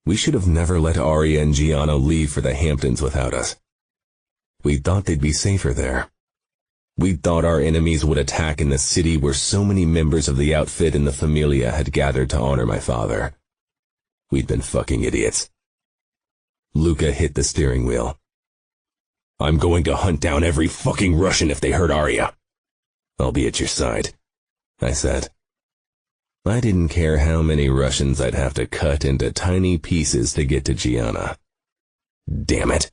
We should have never let Aria and Gianna leave for the Hamptons without us. We thought they'd be safer there. We thought our enemies would attack in the city where so many members of the outfit and the Familia had gathered to honor my father. We'd been fucking idiots. Luca hit the steering wheel. "I'm going to hunt down every fucking Russian if they hurt Aria. I'll be at your side," I said. I didn't care how many Russians I'd have to cut into tiny pieces to get to Gianna. Damn it.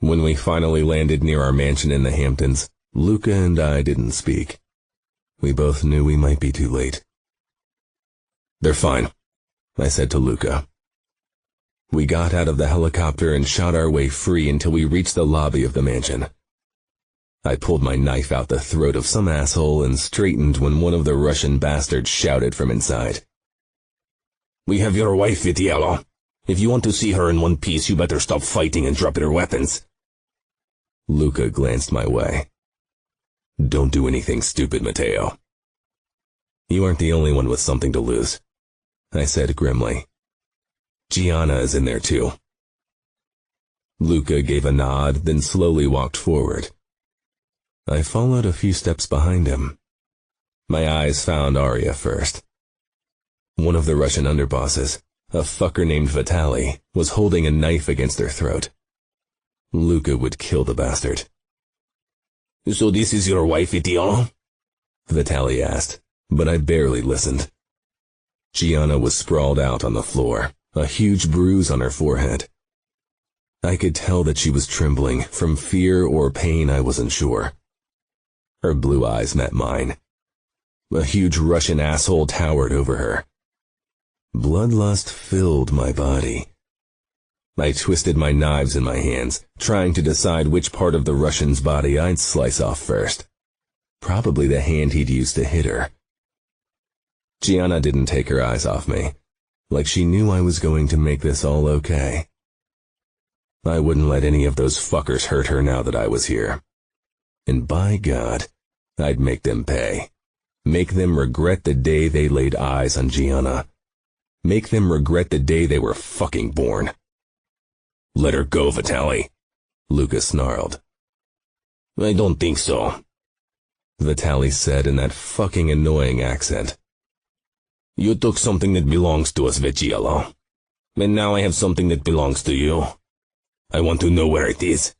When we finally landed near our mansion in the Hamptons, Luca and I didn't speak. We both knew we might be too late. "They're fine," I said to Luca. We got out of the helicopter and shot our way free until we reached the lobby of the mansion. I pulled my knife out the throat of some asshole and straightened when one of the Russian bastards shouted from inside. "We have your wife, Vitiello. If you want to see her in one piece, you better stop fighting and drop your weapons." Luca glanced my way. "Don't do anything stupid, Matteo." "You aren't the only one with something to lose," I said grimly. "Gianna is in there too." Luca gave a nod, then slowly walked forward. I followed a few steps behind him. My eyes found Aria first. One of the Russian underbosses, a fucker named Vitaly, was holding a knife against her throat. Luca would kill the bastard. "So this is your wife, Vitiello?" Vitaly asked, but I barely listened. Gianna was sprawled out on the floor, a huge bruise on her forehead. I could tell that she was trembling, from fear or pain I wasn't sure. Her blue eyes met mine. A huge Russian asshole towered over her. Bloodlust filled my body. I twisted my knives in my hands, trying to decide which part of the Russian's body I'd slice off first. Probably the hand he'd used to hit her. Gianna didn't take her eyes off me, like she knew I was going to make this all okay. I wouldn't let any of those fuckers hurt her now that I was here. And by God, I'd make them pay. Make them regret the day they laid eyes on Gianna. Make them regret the day they were fucking born. "Let her go, Vitaly," Luca snarled. "I don't think so," Vitaly said in that fucking annoying accent. "You took something that belongs to us, Vitiello. And now I have something that belongs to you. I want to know where it is."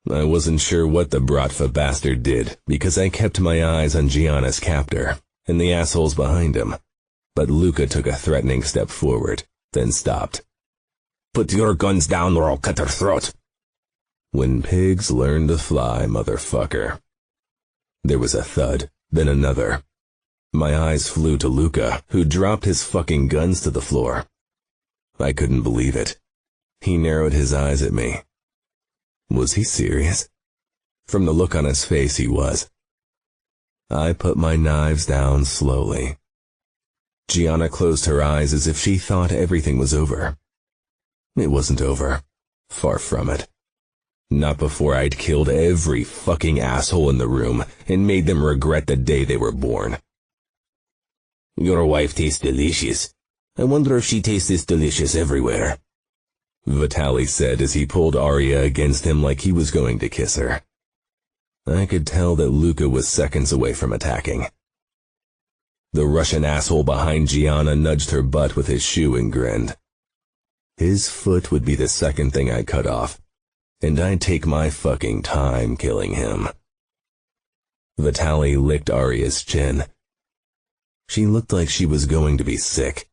I wasn't sure what the Bratva bastard did, because I kept my eyes on Gianna's captor, and the assholes behind him. But Luca took a threatening step forward, then stopped. "Put your guns down or I'll cut her throat." When pigs learn to fly, motherfucker. There was a thud, then another. My eyes flew to Luca, who dropped his fucking guns to the floor. I couldn't believe it. He narrowed his eyes at me. Was he serious? From the look on his face, he was. I put my knives down slowly. Gianna closed her eyes as if she thought everything was over. It wasn't over. Far from it. Not before I'd killed every fucking asshole in the room and made them regret the day they were born. Your wife tastes delicious. I wonder if she tastes this delicious everywhere, Vitaly said as he pulled Aria against him like he was going to kiss her. I could tell that Luca was seconds away from attacking. The Russian asshole behind Gianna nudged her butt with his shoe and grinned. His foot would be the second thing I cut off, and I'd take my fucking time killing him. Vitaly licked Aria's chin. She looked like she was going to be sick.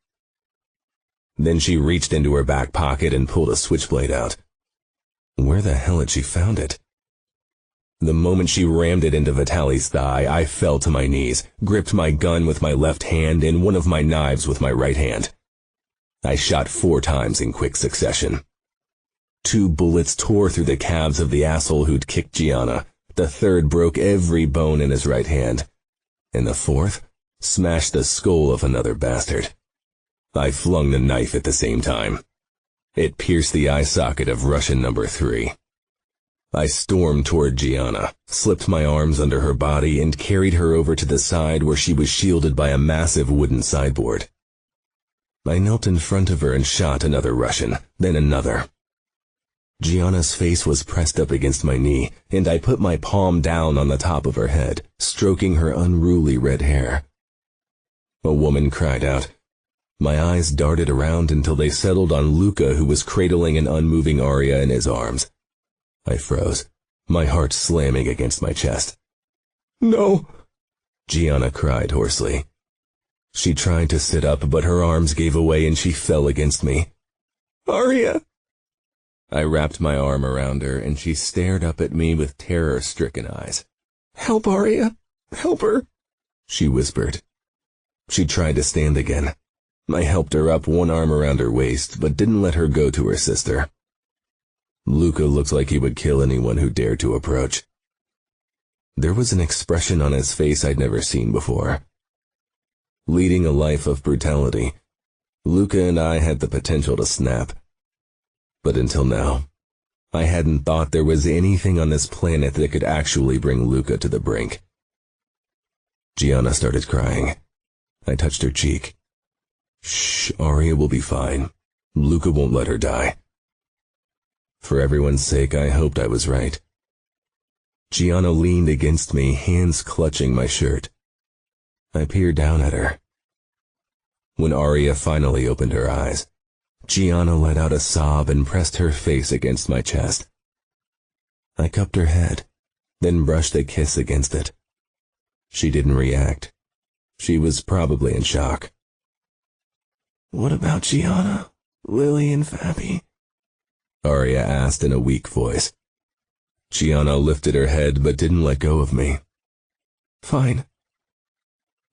Then she reached into her back pocket and pulled a switchblade out. Where the hell had she found it? The moment she rammed it into Vitaly's thigh, I fell to my knees, gripped my gun with my left hand and one of my knives with my right hand. I shot 4 times in quick succession. 2 bullets tore through the calves of the asshole who'd kicked Gianna. The third broke every bone in his right hand. And the fourth smashed the skull of another bastard. I flung the knife at the same time. It pierced the eye socket of Russian number 3. I stormed toward Gianna, slipped my arms under her body, and carried her over to the side where she was shielded by a massive wooden sideboard. I knelt in front of her and shot another Russian, then another. Gianna's face was pressed up against my knee, and I put my palm down on the top of her head, stroking her unruly red hair. A woman cried out. My eyes darted around until they settled on Luca, who was cradling an unmoving Aria in his arms. I froze, my heart slamming against my chest. No! Gianna cried hoarsely. She tried to sit up, but her arms gave away and she fell against me. Aria! I wrapped my arm around her and she stared up at me with terror-stricken eyes. Help, Aria! Help her! She whispered. She tried to stand again. I helped her up, one arm around her waist, but didn't let her go to her sister. Luca looked like he would kill anyone who dared to approach. There was an expression on his face I'd never seen before. Leading a life of brutality, Luca and I had the potential to snap. But until now, I hadn't thought there was anything on this planet that could actually bring Luca to the brink. Gianna started crying. I touched her cheek. Shh, Aria will be fine. Luca won't let her die. For everyone's sake, I hoped I was right. Gianna leaned against me, hands clutching my shirt. I peered down at her. When Aria finally opened her eyes, Gianna let out a sob and pressed her face against my chest. I cupped her head, then brushed a kiss against it. She didn't react. She was probably in shock. What about Gianna, Lily, and Fabi? Aria asked in a weak voice. Gianna lifted her head but didn't let go of me. Fine.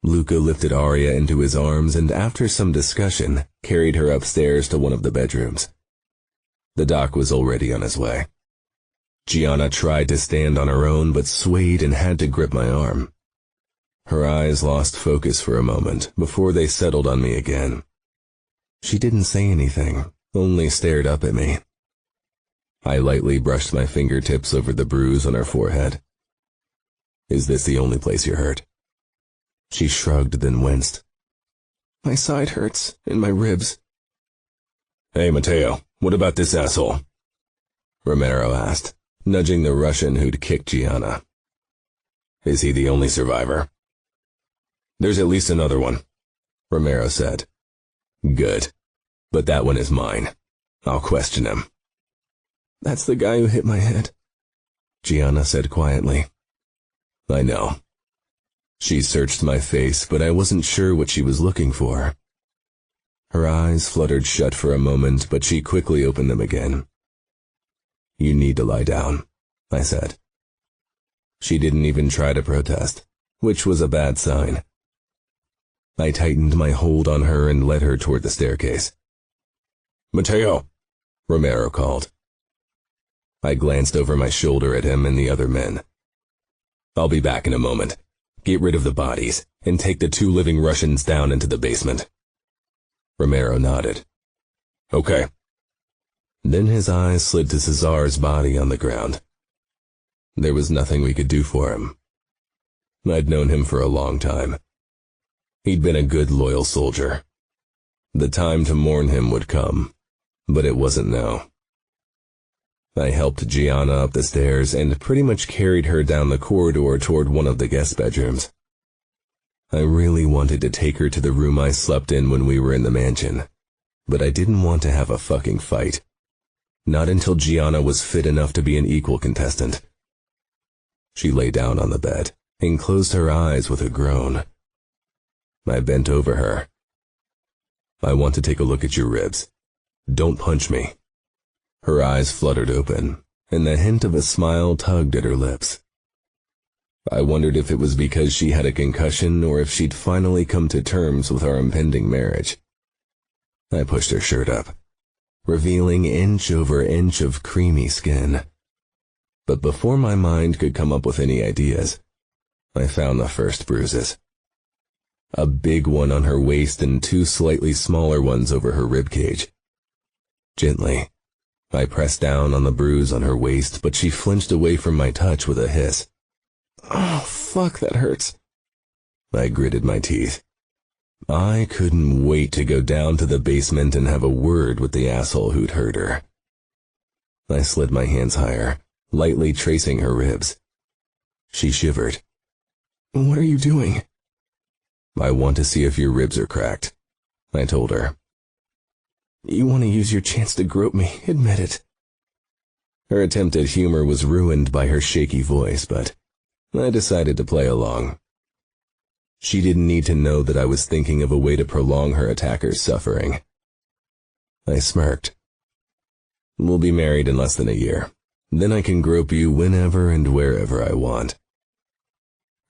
Luca lifted Aria into his arms and after some discussion, carried her upstairs to one of the bedrooms. The doc was already on his way. Gianna tried to stand on her own but swayed and had to grip my arm. Her eyes lost focus for a moment before they settled on me again. She didn't say anything, only stared up at me. I lightly brushed my fingertips over the bruise on her forehead. Is this the only place you're hurt? She shrugged, then winced. My side hurts, and my ribs. Hey, Matteo, what about this asshole? Romero asked, nudging the Russian who'd kicked Gianna. Is he the only survivor? There's at least another one, Romero said. Good, but that one is mine. I'll question him. That's the guy who hit my head, Gianna said quietly. I know. She searched my face, but I wasn't sure what she was looking for. Her eyes fluttered shut for a moment, but she quickly opened them again. You need to lie down, I said. She didn't even try to protest, which was a bad sign. I tightened my hold on her and led her toward the staircase. Matteo, Romero called. I glanced over my shoulder at him and the other men. I'll be back in a moment. Get rid of the bodies, and take the 2 living Russians down into the basement. Romero nodded. Okay. Then his eyes slid to Cesar's body on the ground. There was nothing we could do for him. I'd known him for a long time. He'd been a good, loyal soldier. The time to mourn him would come, but it wasn't now. I helped Gianna up the stairs and pretty much carried her down the corridor toward one of the guest bedrooms. I really wanted to take her to the room I slept in when we were in the mansion, but I didn't want to have a fucking fight. Not until Gianna was fit enough to be an equal contestant. She lay down on the bed and closed her eyes with a groan. I bent over her. I want to take a look at your ribs. Don't punch me. Her eyes fluttered open, and the hint of a smile tugged at her lips. I wondered if it was because she had a concussion or if she'd finally come to terms with our impending marriage. I pushed her shirt up, revealing inch over inch of creamy skin. But before my mind could come up with any ideas, I found the first bruises. A big one on her waist and 2 slightly smaller ones over her ribcage. Gently, I pressed down on the bruise on her waist, but she flinched away from my touch with a hiss. Oh, fuck, that hurts. I gritted my teeth. I couldn't wait to go down to the basement and have a word with the asshole who'd hurt her. I slid my hands higher, lightly tracing her ribs. She shivered. What are you doing? I want to see if your ribs are cracked, I told her. You want to use your chance to grope me, admit it. Her attempt at humor was ruined by her shaky voice, but I decided to play along. She didn't need to know that I was thinking of a way to prolong her attacker's suffering. I smirked. We'll be married in less than a year. Then I can grope you whenever and wherever I want.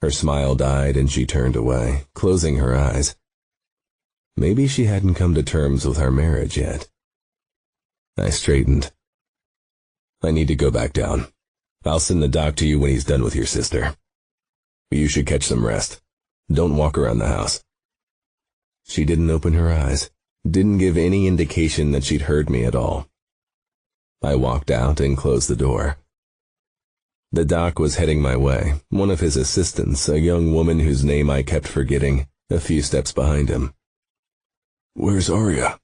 Her smile died and she turned away, closing her eyes. Maybe she hadn't come to terms with our marriage yet. I straightened. I need to go back down. I'll send the doc to you when he's done with your sister. You should catch some rest. Don't walk around the house. She didn't open her eyes, didn't give any indication that she'd heard me at all. I walked out and closed the door. The doc was heading my way, one of his assistants, a young woman whose name I kept forgetting, a few steps behind him. Where's Aria?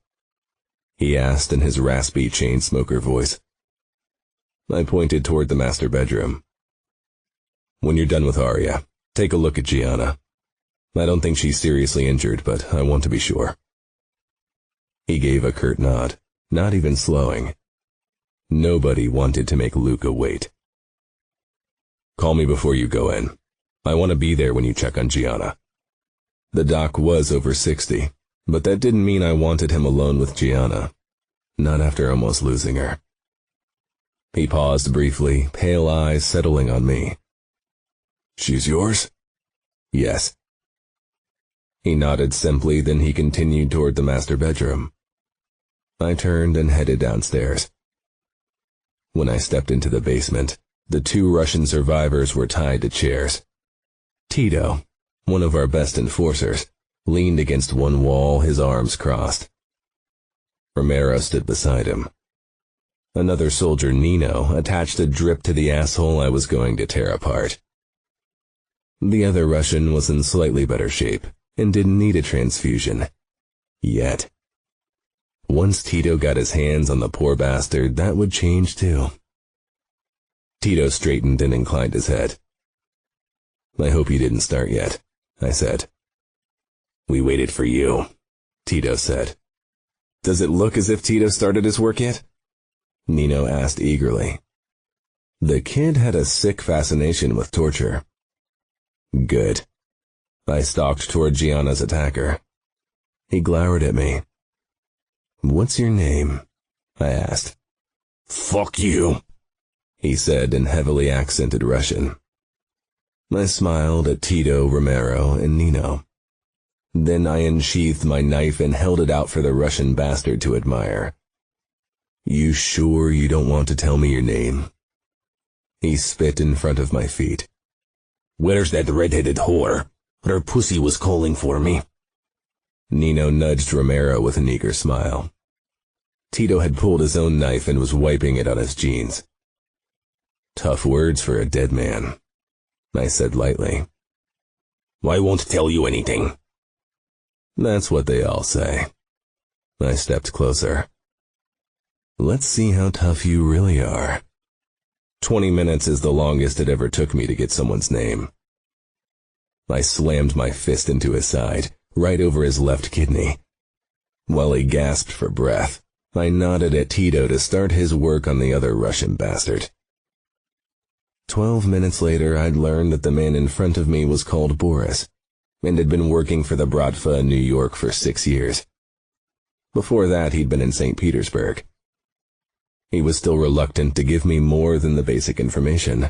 He asked in his raspy chain smoker voice. I pointed toward the master bedroom. When you're done with Aria, take a look at Gianna. I don't think she's seriously injured, but I want to be sure. He gave a curt nod, not even slowing. Nobody wanted to make Luca wait. Call me before you go in. I want to be there when you check on Gianna. The doc was over 60, but that didn't mean I wanted him alone with Gianna. Not after almost losing her. He paused briefly, pale eyes settling on me. She's yours? Yes. He nodded simply, then he continued toward the master bedroom. I turned and headed downstairs. When I stepped into the basement, the 2 Russian survivors were tied to chairs. Tito, one of our best enforcers, leaned against one wall, his arms crossed. Romero stood beside him. Another soldier, Nino, attached a drip to the asshole I was going to tear apart. The other Russian was in slightly better shape and didn't need a transfusion. Yet. Once Tito got his hands on the poor bastard, that would change too. Tito straightened and inclined his head. I hope you didn't start yet, I said. We waited for you, Tito said. Does it look as if Tito started his work yet? Nino asked eagerly. The kid had a sick fascination with torture. Good. I stalked toward Gianna's attacker. He glowered at me. What's your name? I asked. Fuck you, he said in heavily accented Russian. I smiled at Tito, Romero, and Nino. Then I unsheathed my knife and held it out for the Russian bastard to admire. You sure you don't want to tell me your name? He spit in front of my feet. Where's that red-headed whore? Her pussy was calling for me. Nino nudged Romero with an eager smile. Tito had pulled his own knife and was wiping it on his jeans. Tough words for a dead man, I said lightly. I won't tell you anything. That's what they all say. I stepped closer. Let's see how tough you really are. 20 minutes is the longest it ever took me to get someone's name. I slammed my fist into his side, right over his left kidney. While he gasped for breath, I nodded at Tito to start his work on the other Russian bastard. 12 minutes later, I'd learned that the man in front of me was called Boris, and had been working for the Bratva in New York for 6 years. Before that, he'd been in St. Petersburg. He was still reluctant to give me more than the basic information.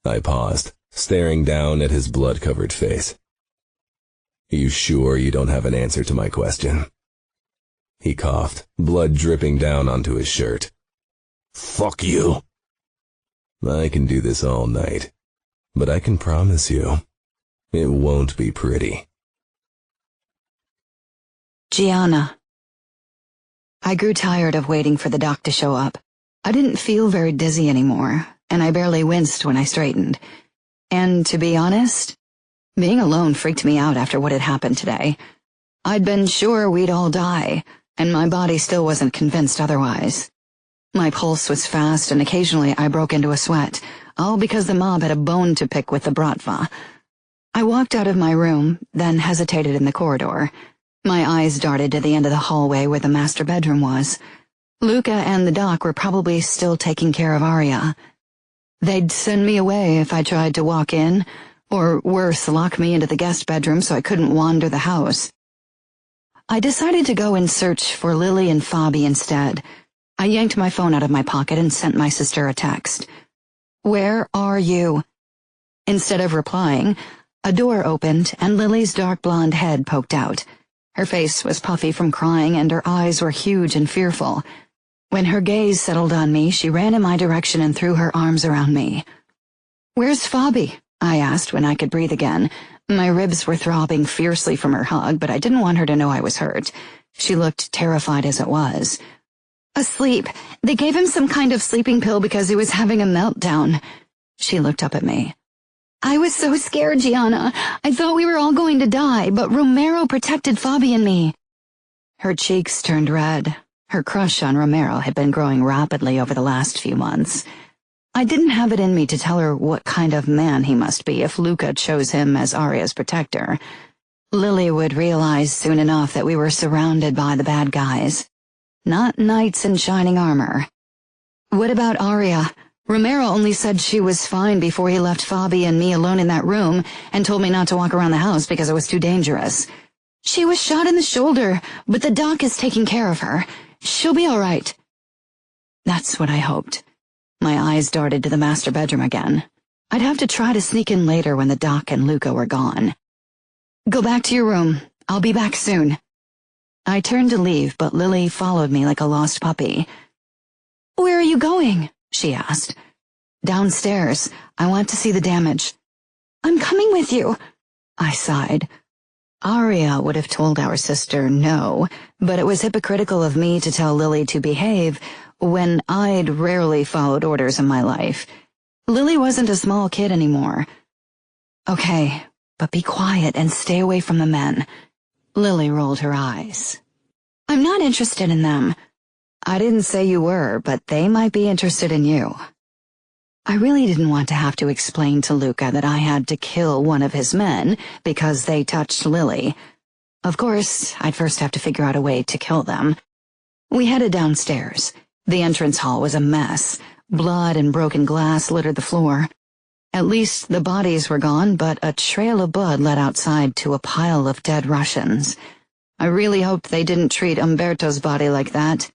I paused, staring down at his blood-covered face. You sure you don't have an answer to my question? He coughed, blood dripping down onto his shirt. Fuck you. I can do this all night, but I can promise you, it won't be pretty. Gianna. I grew tired of waiting for the doc to show up. I didn't feel very dizzy anymore, and I barely winced when I straightened. And to be honest, being alone freaked me out after what had happened today. I'd been sure we'd all die, and my body still wasn't convinced otherwise. My pulse was fast, and occasionally I broke into a sweat, all because the mob had a bone to pick with the Bratva. I walked out of my room, then hesitated in the corridor. My eyes darted to the end of the hallway where the master bedroom was. Luca and the doc were probably still taking care of Aria. They'd send me away if I tried to walk in, or worse, lock me into the guest bedroom so I couldn't wander the house. I decided to go and search for Lily and Fabi instead. I yanked my phone out of my pocket and sent my sister a text. "Where are you?" Instead of replying, a door opened and Lily's dark blonde head poked out. Her face was puffy from crying and her eyes were huge and fearful. When her gaze settled on me, she ran in my direction and threw her arms around me. "Where's Fabi?" I asked when I could breathe again. My ribs were throbbing fiercely from her hug, but I didn't want her to know I was hurt. She looked terrified as it was. "Asleep. They gave him some kind of sleeping pill because he was having a meltdown." She looked up at me. "I was so scared, Gianna. I thought we were all going to die, but Romero protected Fabi and me." Her cheeks turned red. Her crush on Romero had been growing rapidly over the last few months. I didn't have it in me to tell her what kind of man he must be if Luca chose him as Aria's protector. Lily would realize soon enough that we were surrounded by the bad guys, not knights in shining armor. "What about Aria? Romero only said she was fine before he left Fabi and me alone in that room and told me not to walk around the house because it was too dangerous. She was shot in the shoulder, but the doc is taking care of her. She'll be all right." That's what I hoped. My eyes darted to the master bedroom again. I'd have to try to sneak in later when the doc and Luca were gone. "Go back to your room. I'll be back soon." I turned to leave, but Lily followed me like a lost puppy. "Where are you going?" she asked. "Downstairs. I want to see the damage." "I'm coming with you." I sighed. Aria would have told our sister no, but it was hypocritical of me to tell Lily to behave when I'd rarely followed orders in my life. Lily wasn't a small kid anymore. "Okay, but be quiet and stay away from the men." Lily rolled her eyes. "I'm not interested in them." "I didn't say you were, but they might be interested in you." I really didn't want to have to explain to Luca that I had to kill one of his men because they touched Lily. Of course, I'd first have to figure out a way to kill them. We headed downstairs. The entrance hall was a mess. Blood and broken glass littered the floor. At least the bodies were gone, but a trail of blood led outside to a pile of dead Russians. I really hoped they didn't treat Umberto's body like that.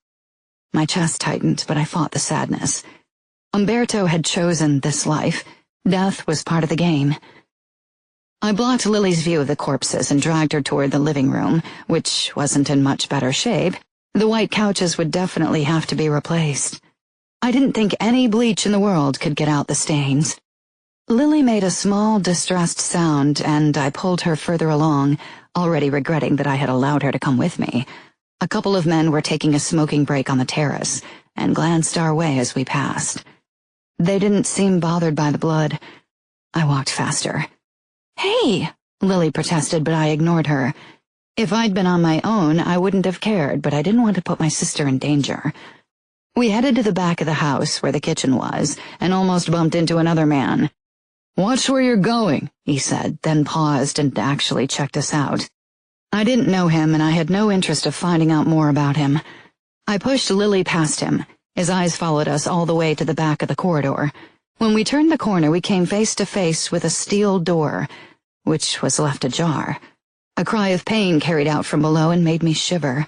My chest tightened, but I fought the sadness. Umberto had chosen this life. Death was part of the game. I blocked Lily's view of the corpses and dragged her toward the living room, which wasn't in much better shape. The white couches would definitely have to be replaced. I didn't think any bleach in the world could get out the stains. Lily made a small, distressed sound, and I pulled her further along, already regretting that I had allowed her to come with me. A couple of men were taking a smoking break on the terrace, and glanced our way as we passed. They didn't seem bothered by the blood. I walked faster. "Hey!" Lily protested, but I ignored her. If I'd been on my own, I wouldn't have cared, but I didn't want to put my sister in danger. We headed to the back of the house, where the kitchen was, and almost bumped into another man. "Watch where you're going," he said, then paused and actually checked us out. I didn't know him, and I had no interest of finding out more about him. I pushed Lily past him. His eyes followed us all the way to the back of the corridor. When we turned the corner, we came face to face with a steel door, which was left ajar. A cry of pain carried out from below and made me shiver.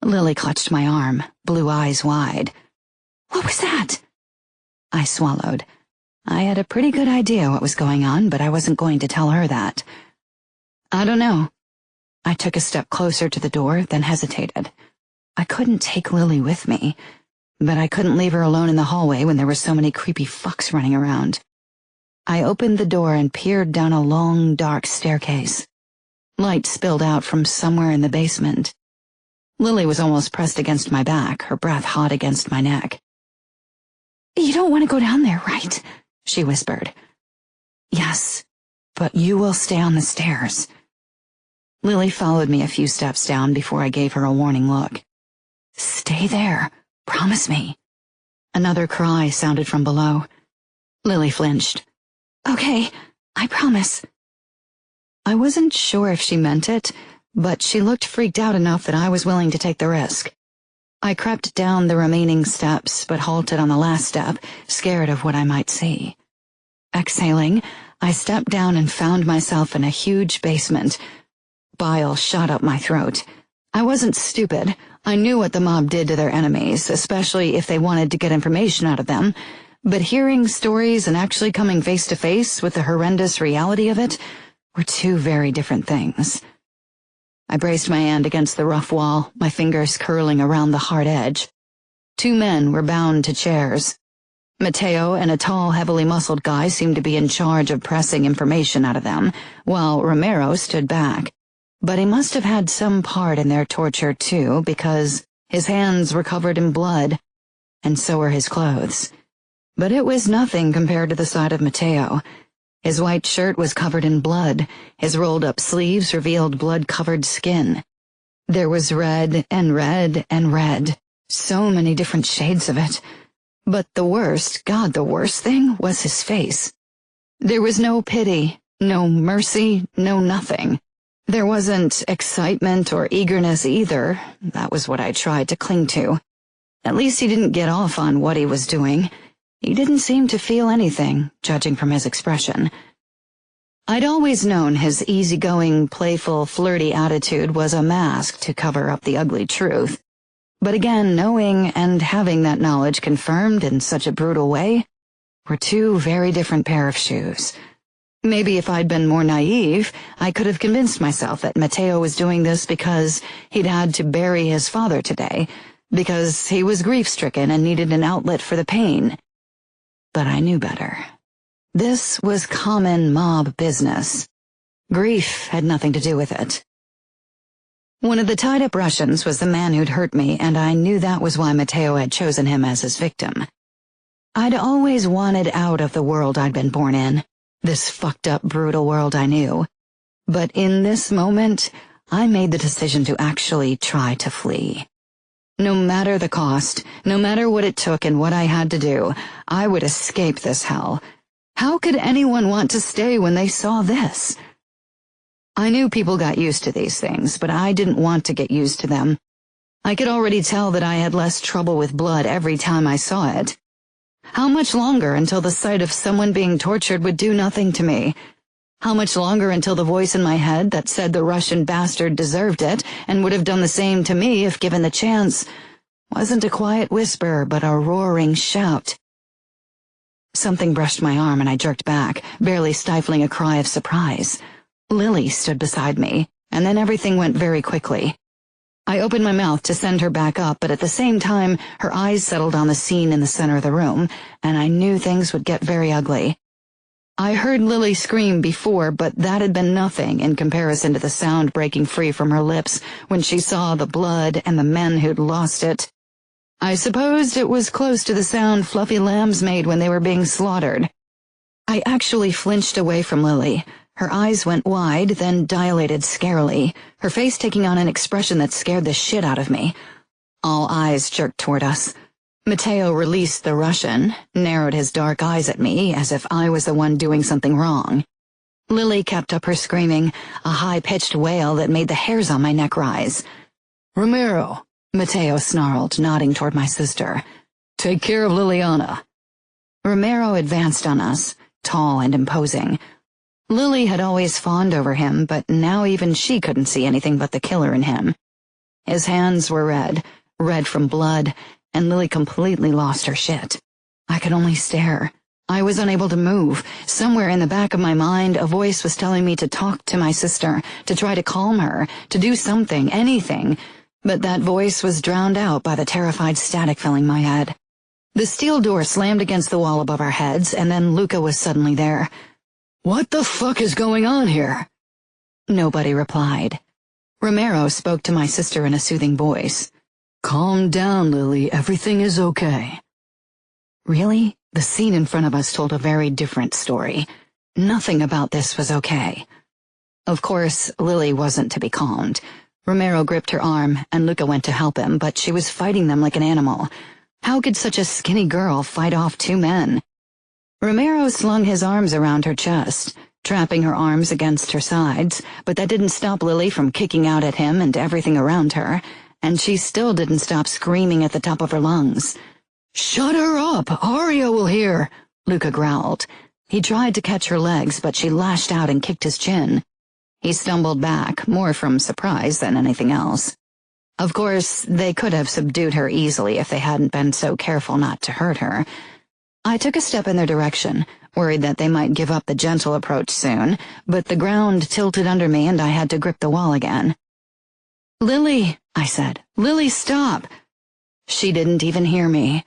Lily clutched my arm, blue eyes wide. "What was that?" I swallowed. I had a pretty good idea what was going on, but I wasn't going to tell her that. "I don't know." I took a step closer to the door, then hesitated. I couldn't take Lily with me, but I couldn't leave her alone in the hallway when there were so many creepy fucks running around. I opened the door and peered down a long, dark staircase. Light spilled out from somewhere in the basement. Lily was almost pressed against my back, her breath hot against my neck. "You don't want to go down there, right?" she whispered. "Yes, but you will stay on the stairs." Lily followed me a few steps down before I gave her a warning look. "Stay there. Promise me." Another cry sounded from below. Lily flinched. "Okay, I promise." I wasn't sure if she meant it, but she looked freaked out enough that I was willing to take the risk. I crept down the remaining steps, but halted on the last step, scared of what I might see. Exhaling, I stepped down and found myself in a huge basement. Bile shot up my throat. I wasn't stupid. I knew what the mob did to their enemies, especially if they wanted to get information out of them, but hearing stories and actually coming face to face with the horrendous reality of it were two very different things. I braced my hand against the rough wall, my fingers curling around the hard edge. Two men were bound to chairs. Matteo and a tall, heavily muscled guy seemed to be in charge of pressing information out of them, while Romero stood back. But he must have had some part in their torture, too, because his hands were covered in blood, and so were his clothes. But it was nothing compared to the sight of Matteo. His white shirt was covered in blood. His rolled-up sleeves revealed blood-covered skin. There was red and red and red, so many different shades of it. But the worst thing was his face. There was no pity, no mercy, no nothing. There wasn't excitement or eagerness either. That was what I tried to cling to. At least he didn't get off on what he was doing. He didn't seem to feel anything, judging from his expression. I'd always known his easygoing, playful, flirty attitude was a mask to cover up the ugly truth. But again, knowing and having that knowledge confirmed in such a brutal way were two very different pair of shoes. Maybe if I'd been more naive, I could have convinced myself that Matteo was doing this because he'd had to bury his father today, because he was grief-stricken and needed an outlet for the pain. But I knew better. This was common mob business. Grief had nothing to do with it. One of the tied-up Russians was the man who'd hurt me, and I knew that was why Matteo had chosen him as his victim. I'd always wanted out of the world I'd been born in, this fucked-up, brutal world I knew. But in this moment, I made the decision to actually try to flee. No matter the cost, no matter what it took and what I had to do, I would escape this hell. How could anyone want to stay when they saw this? I knew people got used to these things, but I didn't want to get used to them. I could already tell that I had less trouble with blood every time I saw it. How much longer until the sight of someone being tortured would do nothing to me? How much longer until the voice in my head that said the Russian bastard deserved it and would have done the same to me if given the chance wasn't a quiet whisper but a roaring shout? Something brushed my arm and I jerked back, barely stifling a cry of surprise. Lily stood beside me, and then everything went very quickly. I opened my mouth to send her back up, but at the same time, her eyes settled on the scene in the center of the room, and I knew things would get very ugly. I heard Lily scream before, but that had been nothing in comparison to the sound breaking free from her lips when she saw the blood and the men who'd lost it. I supposed it was close to the sound fluffy lambs made when they were being slaughtered. I actually flinched away from Lily. Her eyes went wide, then dilated scarily, her face taking on an expression that scared the shit out of me. All eyes jerked toward us. Matteo released the Russian, narrowed his dark eyes at me as if I was the one doing something wrong. Lily kept up her screaming, a high-pitched wail that made the hairs on my neck rise. "Romero," Matteo snarled, nodding toward my sister. "Take care of Liliana." Romero advanced on us, tall and imposing. Lily had always fawned over him, but now even she couldn't see anything but the killer in him. His hands were red from blood, and Lily completely lost her shit. I could only stare. I was unable to move. Somewhere in the back of my mind, a voice was telling me to talk to my sister, to try to calm her, to do something, anything, but that voice was drowned out by the terrified static filling my head. The steel door slammed against the wall above our heads, and then Luca was suddenly there. "What the fuck is going on here?" Nobody replied. Romero spoke to my sister in a soothing voice. "Calm down, Lily. Everything is okay." Really? The scene in front of us told a very different story. Nothing about this was okay. Of course, Lily wasn't to be calmed. Romero gripped her arm, and Luca went to help him, but she was fighting them like an animal. How could such a skinny girl fight off two men? Romero slung his arms around her chest, trapping her arms against her sides, but that didn't stop Lily from kicking out at him and everything around her, and she still didn't stop screaming at the top of her lungs. "Shut her up! Aria will hear!" Luca growled. He tried to catch her legs, but she lashed out and kicked his chin. He stumbled back, more from surprise than anything else. Of course, they could have subdued her easily if they hadn't been so careful not to hurt her. I took a step in their direction, worried that they might give up the gentle approach soon, but the ground tilted under me and I had to grip the wall again. "Lily," I said. "Lily, stop!" She didn't even hear me.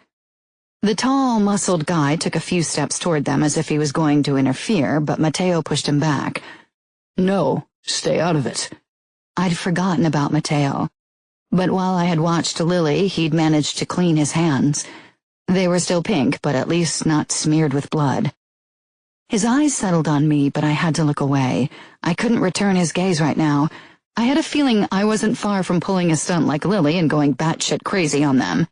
The tall, muscled guy took a few steps toward them as if he was going to interfere, but Matteo pushed him back. "No, stay out of it." I'd forgotten about Matteo. But while I had watched Lily, he'd managed to clean his hands. They were still pink, but at least not smeared with blood. His eyes settled on me, but I had to look away. I couldn't return his gaze right now. I had a feeling I wasn't far from pulling a stunt like Lily and going batshit crazy on them.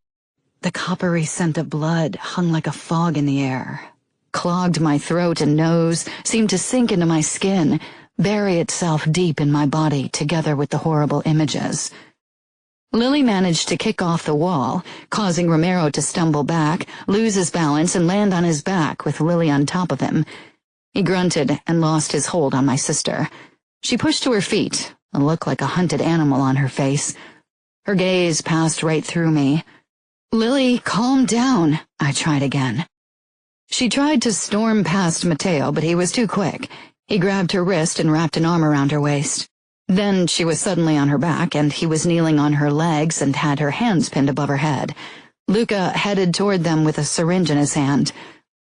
The coppery scent of blood hung like a fog in the air, clogged my throat and nose, seemed to sink into my skin, bury itself deep in my body together with the horrible images. Lily managed to kick off the wall, causing Romero to stumble back, lose his balance, and land on his back with Lily on top of him. He grunted and lost his hold on my sister. She pushed to her feet, a look like a hunted animal on her face. Her gaze passed right through me. "Lily, calm down," I tried again. She tried to storm past Matteo, but he was too quick. He grabbed her wrist and wrapped an arm around her waist. Then she was suddenly on her back, and he was kneeling on her legs and had her hands pinned above her head. Luca headed toward them with a syringe in his hand.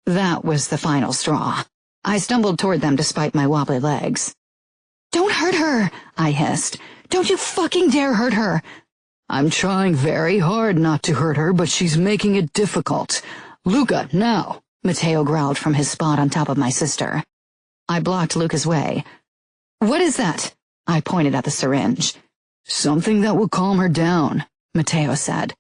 That was the final straw. I stumbled toward them despite my wobbly legs. "Don't hurt her," I hissed. "Don't you fucking dare hurt her." "I'm trying very hard not to hurt her, but she's making it difficult. Luca, now!" Matteo growled from his spot on top of my sister. I blocked Luca's way. "What is that?" I pointed at the syringe. "Something that will calm her down," Matteo said.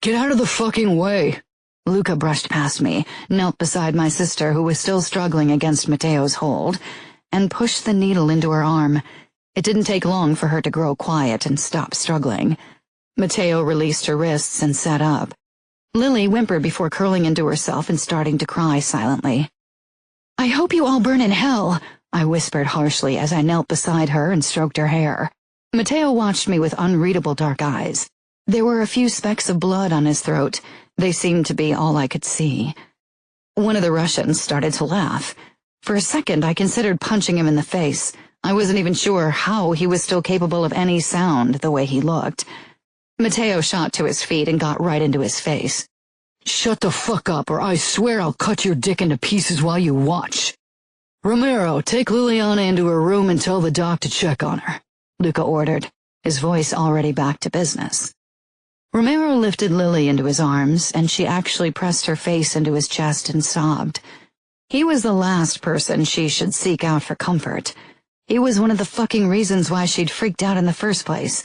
"Get out of the fucking way." Luca brushed past me, knelt beside my sister, who was still struggling against Matteo's hold, and pushed the needle into her arm. It didn't take long for her to grow quiet and stop struggling. Matteo released her wrists and sat up. Lily whimpered before curling into herself and starting to cry silently. "I hope you all burn in hell," I whispered harshly as I knelt beside her and stroked her hair. Matteo watched me with unreadable dark eyes. There were a few specks of blood on his throat. They seemed to be all I could see. One of the Russians started to laugh. For a second, I considered punching him in the face. I wasn't even sure how he was still capable of any sound the way he looked. Matteo shot to his feet and got right into his face. Shut the fuck up, or I swear I'll cut your dick into pieces while you watch. Romero, take Liliana into her room and tell the doc to check on her, Luca ordered, his voice already back to business. Romero lifted Lily into his arms, and she actually pressed her face into his chest and sobbed. He was the last person she should seek out for comfort. He was one of the fucking reasons why she'd freaked out in the first place.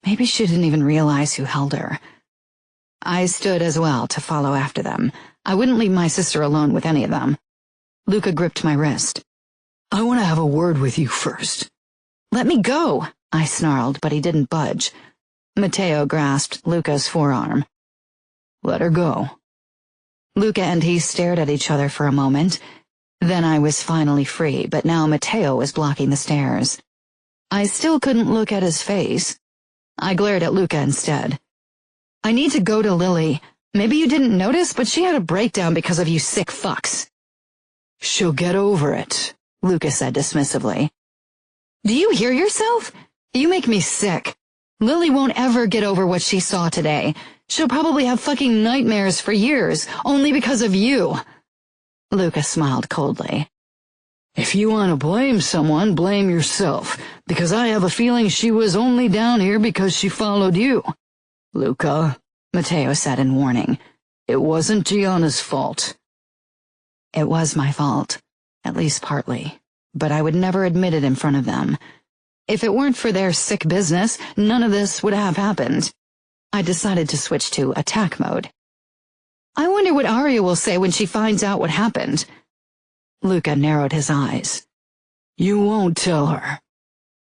Maybe she didn't even realize who held her. I stood as well to follow after them. I wouldn't leave my sister alone with any of them. Luca gripped my wrist. I want to have a word with you first. Let me go, I snarled, but he didn't budge. Matteo grasped Luca's forearm. Let her go. Luca and he stared at each other for a moment. Then I was finally free, but now Matteo was blocking the stairs. I still couldn't look at his face. I glared at Luca instead. I need to go to Lily. Maybe you didn't notice, but she had a breakdown because of you sick fucks. She'll get over it, Luca said dismissively. Do you hear yourself? You make me sick. Lily won't ever get over what she saw today. She'll probably have fucking nightmares for years, only because of you. Luca smiled coldly. If you want to blame someone, blame yourself, because I have a feeling she was only down here because she followed you. Luca, Matteo said in warning. It wasn't Gianna's fault. It was my fault, at least partly, but I would never admit it in front of them. If it weren't for their sick business, none of this would have happened. I decided to switch to attack mode. I wonder what Aria will say when she finds out what happened. Luca narrowed his eyes. You won't tell her.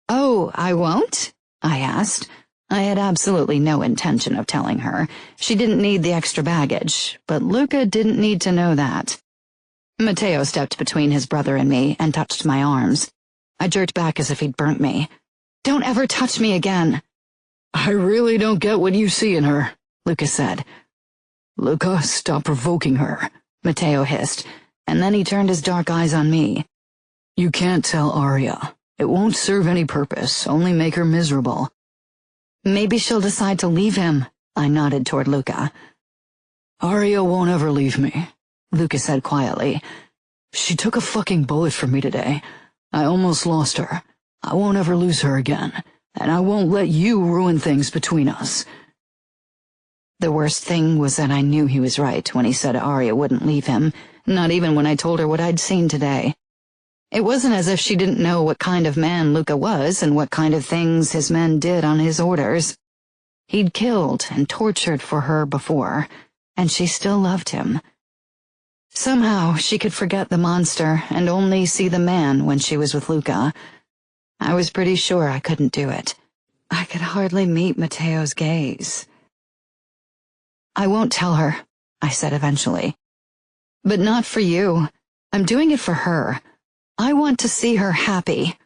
Oh, I won't? I asked. I had absolutely no intention of telling her. She didn't need the extra baggage, but Luca didn't need to know that. Matteo stepped between his brother and me and touched my arms. I jerked back as if he'd burnt me. Don't ever touch me again. I really don't get what you see in her, Luca said. Luca, stop provoking her, Matteo hissed, and then he turned his dark eyes on me. You can't tell Aria. It won't serve any purpose, only make her miserable. Maybe she'll decide to leave him, I nodded toward Luca. Aria won't ever leave me, Luca said quietly. She took a fucking bullet for me today. I almost lost her. I won't ever lose her again, and I won't let you ruin things between us. The worst thing was that I knew he was right when he said Aria wouldn't leave him, not even when I told her what I'd seen today. It wasn't as if she didn't know what kind of man Luca was and what kind of things his men did on his orders. He'd killed and tortured for her before, and she still loved him. Somehow she could forget the monster and only see the man when she was with Luca. I was pretty sure I couldn't do it. I could hardly meet Matteo's gaze. I won't tell her, I said eventually. But not for you. I'm doing it for her. I want to see her happy.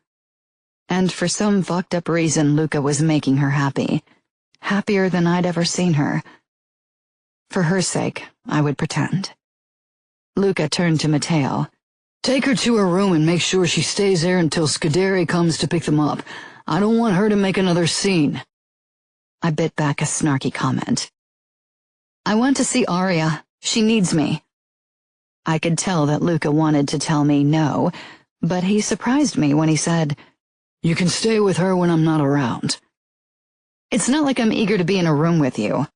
And for some fucked up reason, Luca was making her happy. Happier than I'd ever seen her. For her sake, I would pretend. Luca turned to Matteo. Take her to her room and make sure she stays there until Scuderi comes to pick them up. I don't want her to make another scene. I bit back a snarky comment. I want to see Aria. She needs me. I could tell that Luca wanted to tell me no, but he surprised me when he said, You can stay with her when I'm not around. It's not like I'm eager to be in a room with you.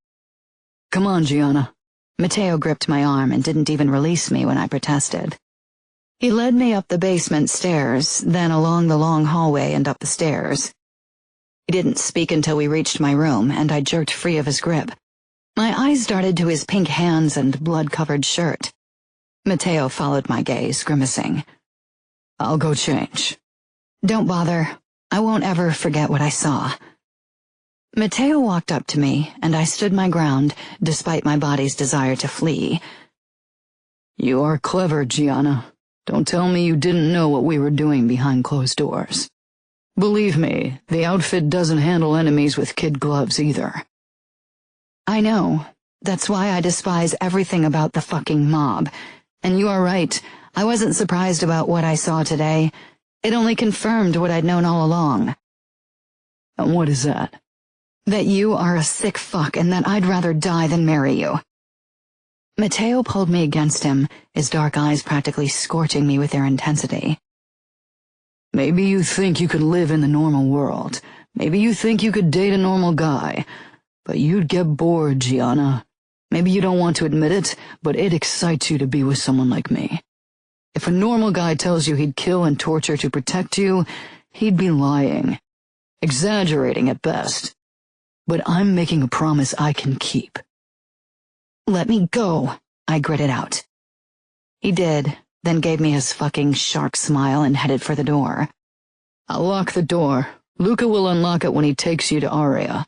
Come on, Gianna. Matteo gripped my arm and didn't even release me when I protested. He led me up the basement stairs, then along the long hallway and up the stairs. He didn't speak until we reached my room, and I jerked free of his grip. My eyes darted to his pink hands and blood-covered shirt. Matteo followed my gaze, grimacing. I'll go change. Don't bother. I won't ever forget what I saw. Matteo walked up to me, and I stood my ground, despite my body's desire to flee. You are clever, Gianna. Don't tell me you didn't know what we were doing behind closed doors. Believe me, the outfit doesn't handle enemies with kid gloves either. I know, That's why I despise everything about the fucking mob. And you are right, I wasn't surprised about what I saw today. It only confirmed what I'd known all along. And what is that? That you are a sick fuck and that I'd rather die than marry you. Matteo pulled me against him, his dark eyes practically scorching me with their intensity. Maybe you think you could live in the normal world. Maybe you think you could date a normal guy. But you'd get bored, Gianna. Maybe you don't want to admit it, but it excites you to be with someone like me. If a normal guy tells you he'd kill and torture to protect you, he'd be lying. Exaggerating at best. But I'm making a promise I can keep. Let me go, I gritted out. He did, then gave me his fucking shark smile and headed for the door. I'll lock the door. Luca will unlock it when he takes you to Aria.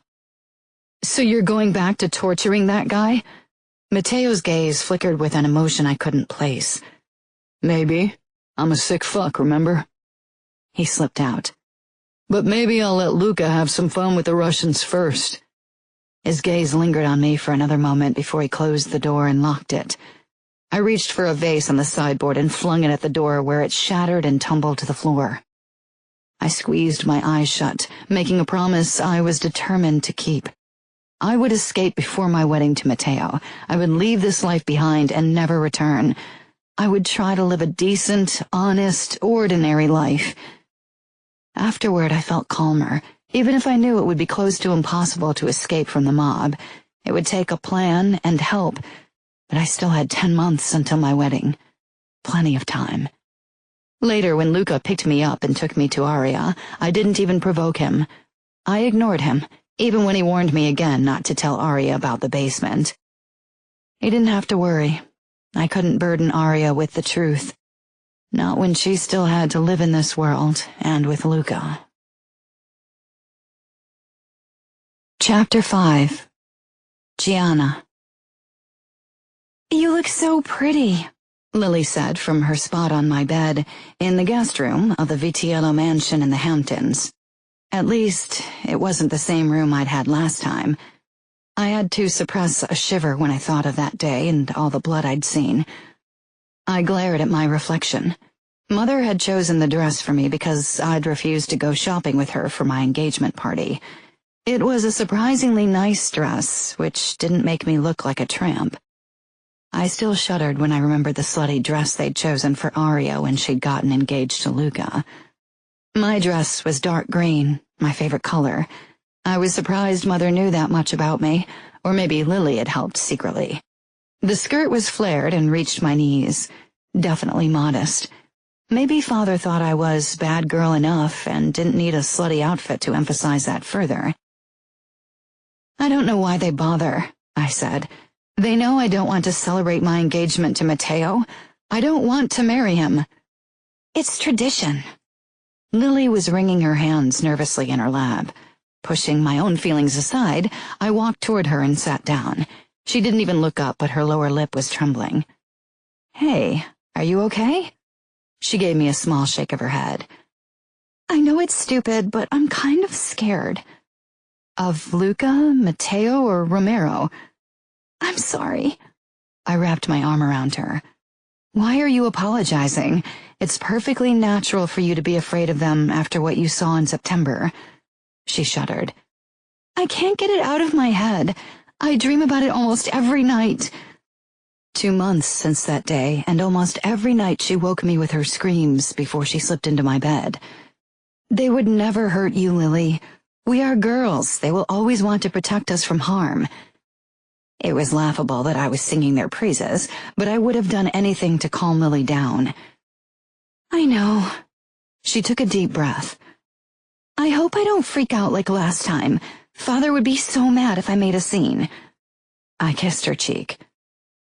So you're going back to torturing that guy? Matteo's gaze flickered with an emotion I couldn't place. Maybe. I'm a sick fuck, remember? He slipped out. But maybe I'll let Luca have some fun with the Russians first. His gaze lingered on me for another moment before he closed the door and locked it. I reached for a vase on the sideboard and flung it at the door where it shattered and tumbled to the floor. I squeezed my eyes shut, making a promise I was determined to keep. I would escape before my wedding to Matteo. I would leave this life behind and never return. I would try to live a decent, honest, ordinary life. Afterward, I felt calmer, even if I knew it would be close to impossible to escape from the mob. It would take a plan and help, but I still had 10 months until my wedding. Plenty of time. Later, when Luca picked me up and took me to Aria, I didn't even provoke him. I ignored him, even when he warned me again not to tell Aria about the basement. He didn't have to worry. I couldn't burden Aria with the truth. Not when she still had to live in this world, and with Luca. Chapter 5. Gianna. You look so pretty, Lily said from her spot on my bed in the guest room of the Vitiello mansion in the Hamptons. At least, it wasn't the same room I'd had last time. I had to suppress a shiver when I thought of that day and all the blood I'd seen. I glared at my reflection. Mother had chosen the dress for me because I'd refused to go shopping with her for my engagement party. It was a surprisingly nice dress, which didn't make me look like a tramp. I still shuddered when I remembered the slutty dress they'd chosen for Aria when she'd gotten engaged to Luca. My dress was dark green, my favorite color. I was surprised Mother knew that much about me, or maybe Lily had helped secretly. The skirt was flared and reached my knees. Definitely modest. Maybe Father thought I was bad girl enough and didn't need a slutty outfit to emphasize that further. I don't know why they bother, I said. They know I don't want to celebrate my engagement to Matteo. I don't want to marry him. It's tradition. Lily was wringing her hands nervously in her lap. Pushing my own feelings aside, I walked toward her and sat down. She didn't even look up, but her lower lip was trembling. Hey, are you okay? She gave me a small shake of her head. I know it's stupid, but I'm kind of scared. Of Luca, Matteo, or Romero? I'm sorry. I wrapped my arm around her. Why are you apologizing? It's perfectly natural for you to be afraid of them after what you saw in September. She shuddered. I can't get it out of my head. I dream about it almost every night. 2 months since that day, and almost every night she woke me with her screams before she slipped into my bed. They would never hurt you, Lily. We are girls. They will always want to protect us from harm. It was laughable that I was singing their praises, but I would have done anything to calm Lily down. I know. She took a deep breath. I hope I don't freak out like last time. Father would be so mad if I made a scene. I kissed her cheek.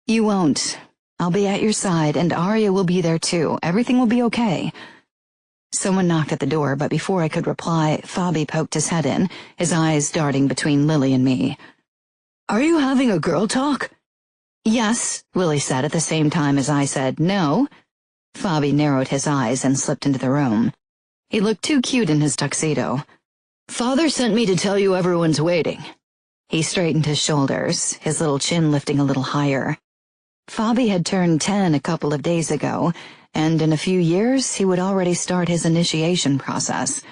You won't. I'll be at your side, and Aria will be there too. Everything will be okay. Someone knocked at the door, but before I could reply, Fabi poked his head in, his eyes darting between Lily and me. Are you having a girl talk? Yes, Lily said at the same time as I said no. Fabi narrowed his eyes and slipped into the room. He looked too cute in his tuxedo. Father sent me to tell you everyone's waiting. He straightened his shoulders, his little chin lifting a little higher. Fabi had turned 10 a couple of days ago, and in a few years he would already start his initiation process.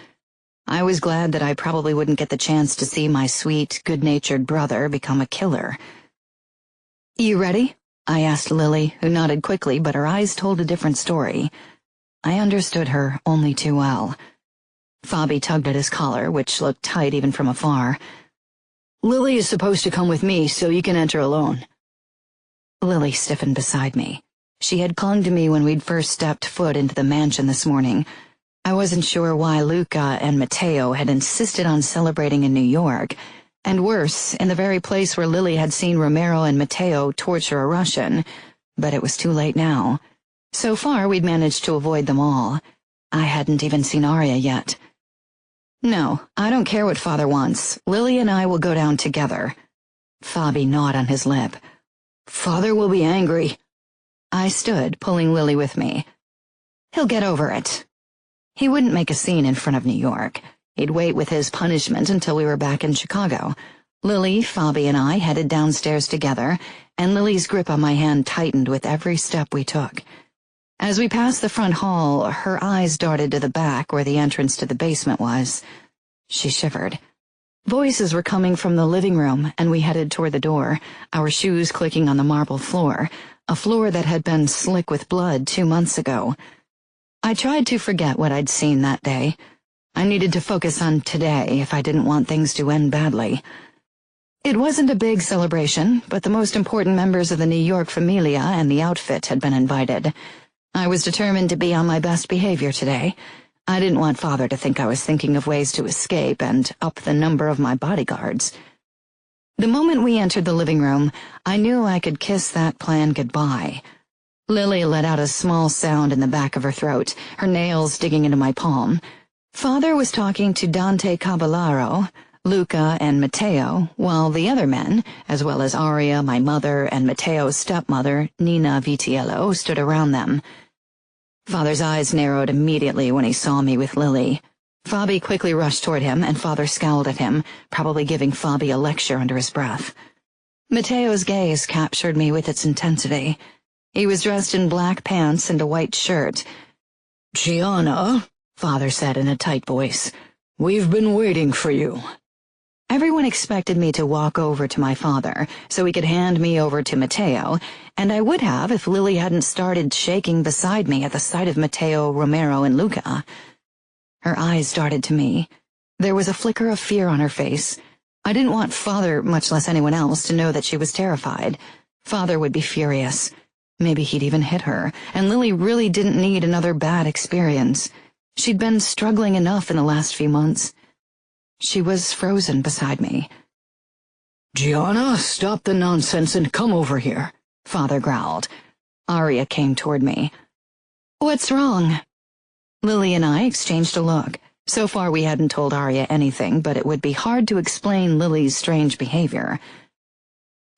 I was glad that I probably wouldn't get the chance to see my sweet, good-natured brother become a killer. "You ready?" I asked Lily, who nodded quickly, but her eyes told a different story. I understood her only too well. Fabi tugged at his collar, which looked tight even from afar. "Lily is supposed to come with me, so you can enter alone." Lily stiffened beside me. She had clung to me when we'd first stepped foot into the mansion this morning. I wasn't sure why Luca and Matteo had insisted on celebrating in New York, and worse, in the very place where Lily had seen Romero and Matteo torture a Russian, but it was too late now. So far, we'd managed to avoid them all. I hadn't even seen Aria yet. "No, I don't care what Father wants. Lily and I will go down together." Fabi gnawed on his lip. "Father will be angry." I stood, pulling Lily with me. "He'll get over it." He wouldn't make a scene in front of New York. He'd wait with his punishment until we were back in Chicago. Lily, Fabi, and I headed downstairs together, and Lily's grip on my hand tightened with every step we took. As we passed the front hall, her eyes darted to the back where the entrance to the basement was. She shivered. Voices were coming from the living room, and we headed toward the door, our shoes clicking on the marble floor, a floor that had been slick with blood 2 months ago. I tried to forget what I'd seen that day. I needed to focus on today if I didn't want things to end badly. It wasn't a big celebration, but the most important members of the New York familia and the outfit had been invited. I was determined to be on my best behavior today. I didn't want Father to think I was thinking of ways to escape and up the number of my bodyguards. The moment we entered the living room, I knew I could kiss that plan goodbye. Lily let out a small sound in the back of her throat, her nails digging into my palm. Father was talking to Dante Caballero, Luca, and Matteo, while the other men, as well as Aria, my mother, and Matteo's stepmother, Nina Vitiello, stood around them. Father's eyes narrowed immediately when he saw me with Lily. Fabi quickly rushed toward him, and Father scowled at him, probably giving Fabi a lecture under his breath. Matteo's gaze captured me with its intensity. He was dressed in black pants and a white shirt. "Gianna," Father said in a tight voice, "we've been waiting for you." Everyone expected me to walk over to my father so he could hand me over to Matteo, and I would have if Lily hadn't started shaking beside me at the sight of Matteo, Romero, and Luca. Her eyes darted to me. There was a flicker of fear on her face. I didn't want Father, much less anyone else, to know that she was terrified. Father would be furious. Maybe he'd even hit her, and Lily really didn't need another bad experience. She'd been struggling enough in the last few months. She was frozen beside me. "Gianna, stop the nonsense and come over here," Father growled. Aria came toward me. "What's wrong?" Lily and I exchanged a look. So far we hadn't told Aria anything, but it would be hard to explain Lily's strange behavior.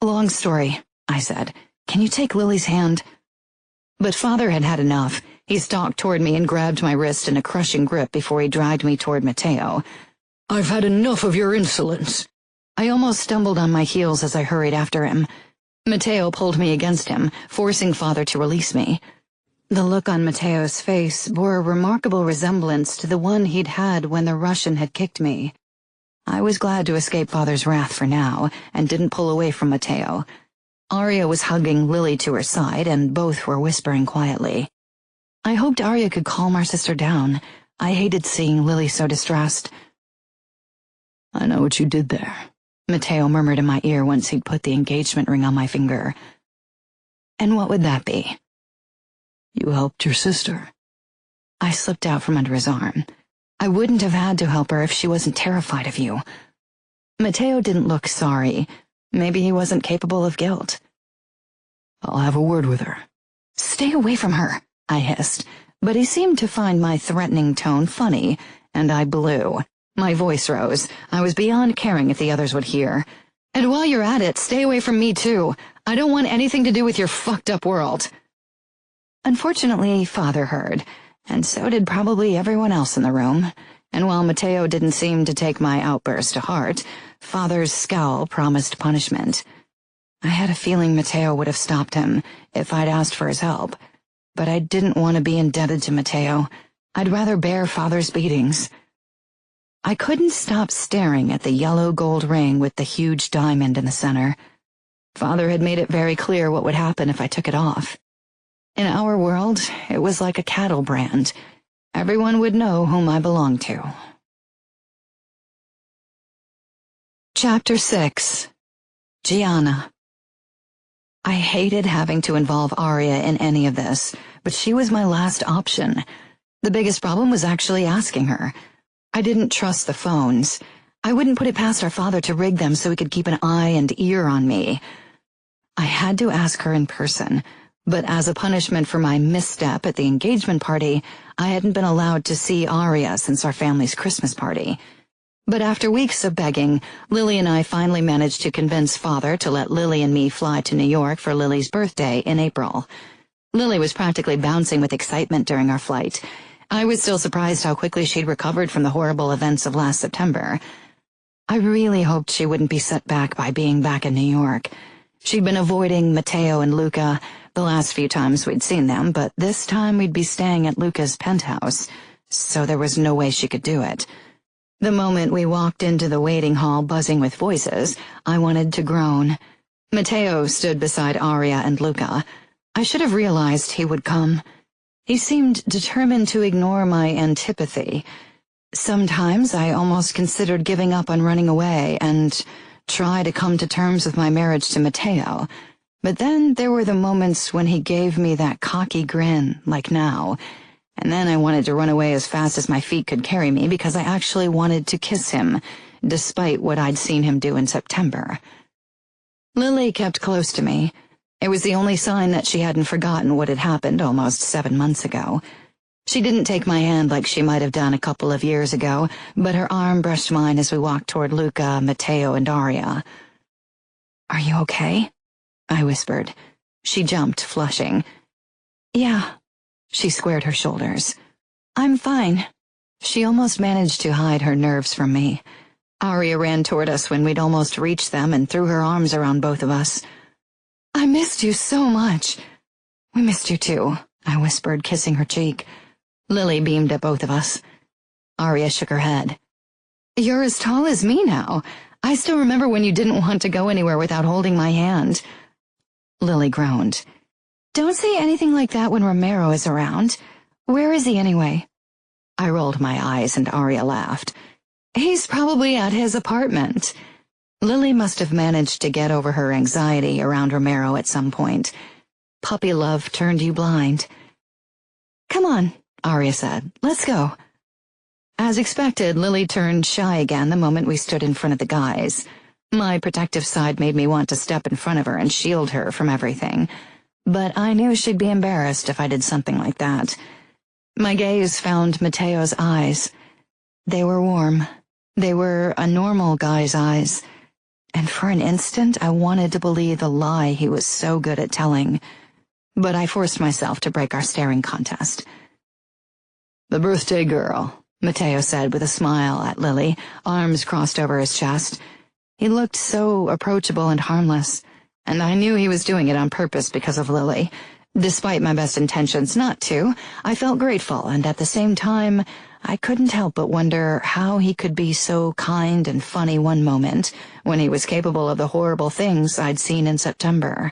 "Long story," I said. "Can you take Lily's hand?" But Father had had enough. He stalked toward me and grabbed my wrist in a crushing grip before he dragged me toward Matteo. "I've had enough of your insolence." I almost stumbled on my heels as I hurried after him. Matteo pulled me against him, forcing Father to release me. The look on Matteo's face bore a remarkable resemblance to the one he'd had when the Russian had kicked me. I was glad to escape Father's wrath for now, and didn't pull away from Matteo. Aria was hugging Lily to her side, and both were whispering quietly. I hoped Aria could calm our sister down. I hated seeing Lily so distressed. "I know what you did there," Matteo murmured in my ear once he'd put the engagement ring on my finger. "And what would that be?" "You helped your sister." I slipped out from under his arm. "I wouldn't have had to help her if she wasn't terrified of you." Matteo didn't look sorry. Maybe he wasn't capable of guilt. "I'll have a word with her." "Stay away from her," I hissed, but he seemed to find my threatening tone funny, and I blew. My voice rose. I was beyond caring if the others would hear. "And while you're at it, stay away from me too. I don't want anything to do with your fucked-up world." Unfortunately, Father heard, and so did probably everyone else in the room, and while Matteo didn't seem to take my outburst to heart, Father's scowl promised punishment. I had a feeling Matteo would have stopped him if I'd asked for his help, but I didn't want to be indebted to Matteo. I'd rather bear Father's beatings. I couldn't stop staring at the yellow gold ring with the huge diamond in the center. Father had made it very clear what would happen if I took it off. In our world, it was like a cattle brand. Everyone would know whom I belonged to. Chapter 6. Gianna. I hated having to involve Aria in any of this, but she was my last option. The biggest problem was actually asking her. I didn't trust the phones. I wouldn't put it past our father to rig them so he could keep an eye and ear on me. I had to ask her in person, but as a punishment for my misstep at the engagement party, I hadn't been allowed to see Aria since our family's Christmas party. But after weeks of begging, Lily and I finally managed to convince Father to let Lily and me fly to New York for Lily's birthday in April. Lily was practically bouncing with excitement during our flight. I was still surprised how quickly she'd recovered from the horrible events of last September. I really hoped she wouldn't be set back by being back in New York. She'd been avoiding Matteo and Luca the last few times we'd seen them, but this time we'd be staying at Luca's penthouse, so there was no way she could do it. The moment we walked into the waiting hall buzzing with voices, I wanted to groan. Matteo stood beside Aria and Luca. I should have realized he would come. He seemed determined to ignore my antipathy. Sometimes I almost considered giving up on running away and try to come to terms with my marriage to Matteo. But then there were the moments when he gave me that cocky grin, like now, and then I wanted to run away as fast as my feet could carry me because I actually wanted to kiss him, despite what I'd seen him do in September. Lily kept close to me. It was the only sign that she hadn't forgotten what had happened almost 7 months ago. She didn't take my hand like she might have done a couple of years ago, but her arm brushed mine as we walked toward Luca, Matteo, and Aria. "Are you okay?" I whispered. She jumped, flushing. "Yeah." She squared her shoulders. "I'm fine." She almost managed to hide her nerves from me. Aria ran toward us when we'd almost reached them and threw her arms around both of us. "I missed you so much." "We missed you too," I whispered, kissing her cheek. Lily beamed at both of us. Aria shook her head. "You're as tall as me now. I still remember when you didn't want to go anywhere without holding my hand." Lily groaned. "Don't say anything like that when Romero is around. Where is he anyway?" I rolled my eyes and Aria laughed. "He's probably at his apartment." Lily must have managed to get over her anxiety around Romero at some point. Puppy love turned you blind. "Come on," Aria said. "Let's go." As expected, Lily turned shy again the moment we stood in front of the guys. My protective side made me want to step in front of her and shield her from everything. But I knew she'd be embarrassed if I did something like that. My gaze found Matteo's eyes. They were warm. They were a normal guy's eyes. And for an instant, I wanted to believe the lie he was so good at telling. But I forced myself to break our staring contest. "The birthday girl," Matteo said with a smile at Lily, arms crossed over his chest. He looked so approachable and harmless, and I knew he was doing it on purpose because of Lily. Despite my best intentions not to, I felt grateful, and at the same time, I couldn't help but wonder how he could be so kind and funny one moment when he was capable of the horrible things I'd seen in September.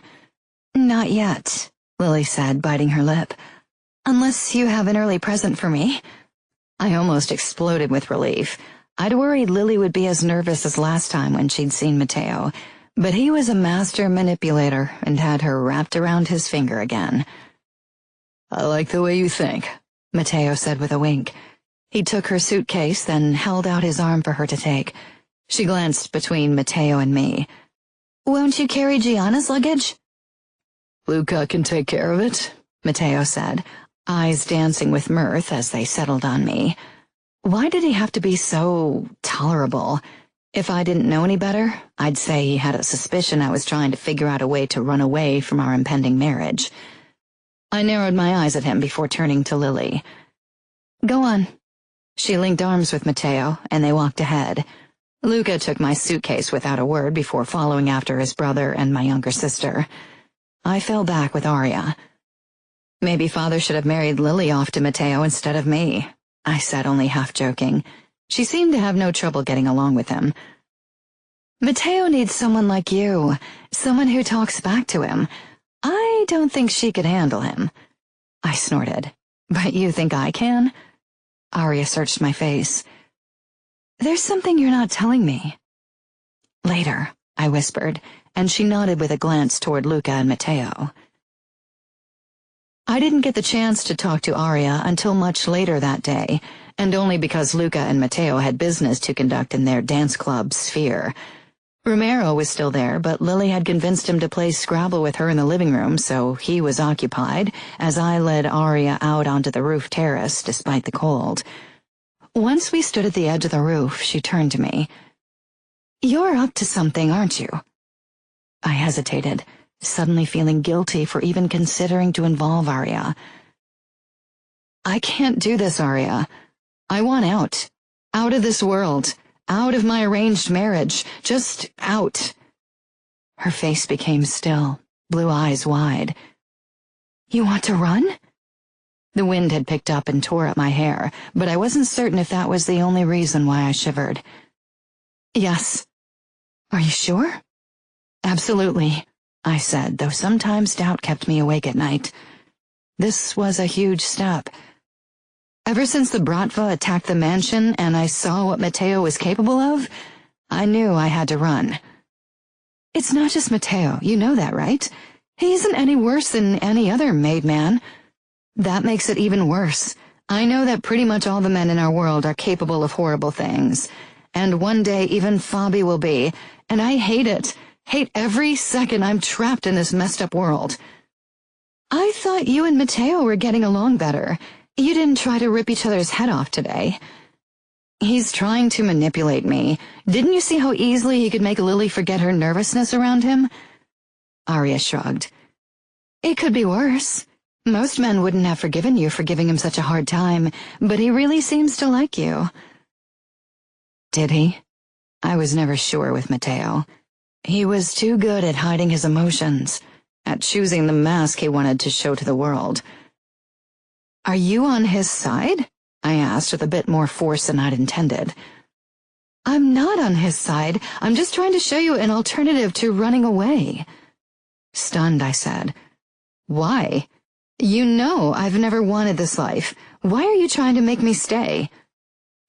"Not yet," Lily said, biting her lip. "Unless you have an early present for me." I almost exploded with relief. I'd worried Lily would be as nervous as last time when she'd seen Matteo, but he was a master manipulator and had her wrapped around his finger again. "I like the way you think," Matteo said with a wink. He took her suitcase, then held out his arm for her to take. She glanced between Matteo and me. "Won't you carry Gianna's luggage?" "Luca can take care of it," Matteo said, eyes dancing with mirth as they settled on me. Why did he have to be so tolerable? If I didn't know any better, I'd say he had a suspicion I was trying to figure out a way to run away from our impending marriage. I narrowed my eyes at him before turning to Lily. "Go on." She linked arms with Matteo, and they walked ahead. Luca took my suitcase without a word before following after his brother and my younger sister. I fell back with Aria. Maybe Father should have married Lily off to Matteo instead of me, I said, only half joking. She seemed to have no trouble getting along with him. Matteo needs someone like you, someone who talks back to him. I don't think she could handle him. I snorted. But you think I can? Aria searched my face. There's something you're not telling me. Later, I whispered, and she nodded with a glance toward Luca and Matteo. I didn't get the chance to talk to Aria until much later that day, and only because Luca and Matteo had business to conduct in their dance club Sphere. Romero was still there, but Lily had convinced him to play Scrabble with her in the living room, so he was occupied, as I led Aria out onto the roof terrace despite the cold. Once we stood at the edge of the roof, she turned to me. You're up to something, aren't you? I hesitated, suddenly feeling guilty for even considering to involve Aria. I can't do this, Aria. I want out. Out of this world. Out of my arranged marriage. Just out. Her face became still, blue eyes wide. You want to run? The wind had picked up and tore at my hair, but I wasn't certain if that was the only reason why I shivered. Yes. Are you sure? Absolutely, I said, though sometimes doubt kept me awake at night. This was a huge step. Ever since the Bratva attacked the mansion and I saw what Matteo was capable of, I knew I had to run. It's not just Matteo, you know that, right? He isn't any worse than any other made man. That makes it even worse. I know that pretty much all the men in our world are capable of horrible things. And one day even Fabi will be, and I hate it. Hate every second I'm trapped in this messed up world. I thought you and Matteo were getting along better. You didn't try to rip each other's head off today. He's trying to manipulate me. Didn't you see how easily he could make Lily forget her nervousness around him? Aria shrugged. It could be worse. Most men wouldn't have forgiven you for giving him such a hard time, but he really seems to like you. Did he? I was never sure with Matteo. He was too good at hiding his emotions, at choosing the mask he wanted to show to the world. Are you on his side? I asked with a bit more force than I'd intended. I'm not on his side. I'm just trying to show you an alternative to running away. Stunned, I said. Why? You know I've never wanted this life. Why are you trying to make me stay?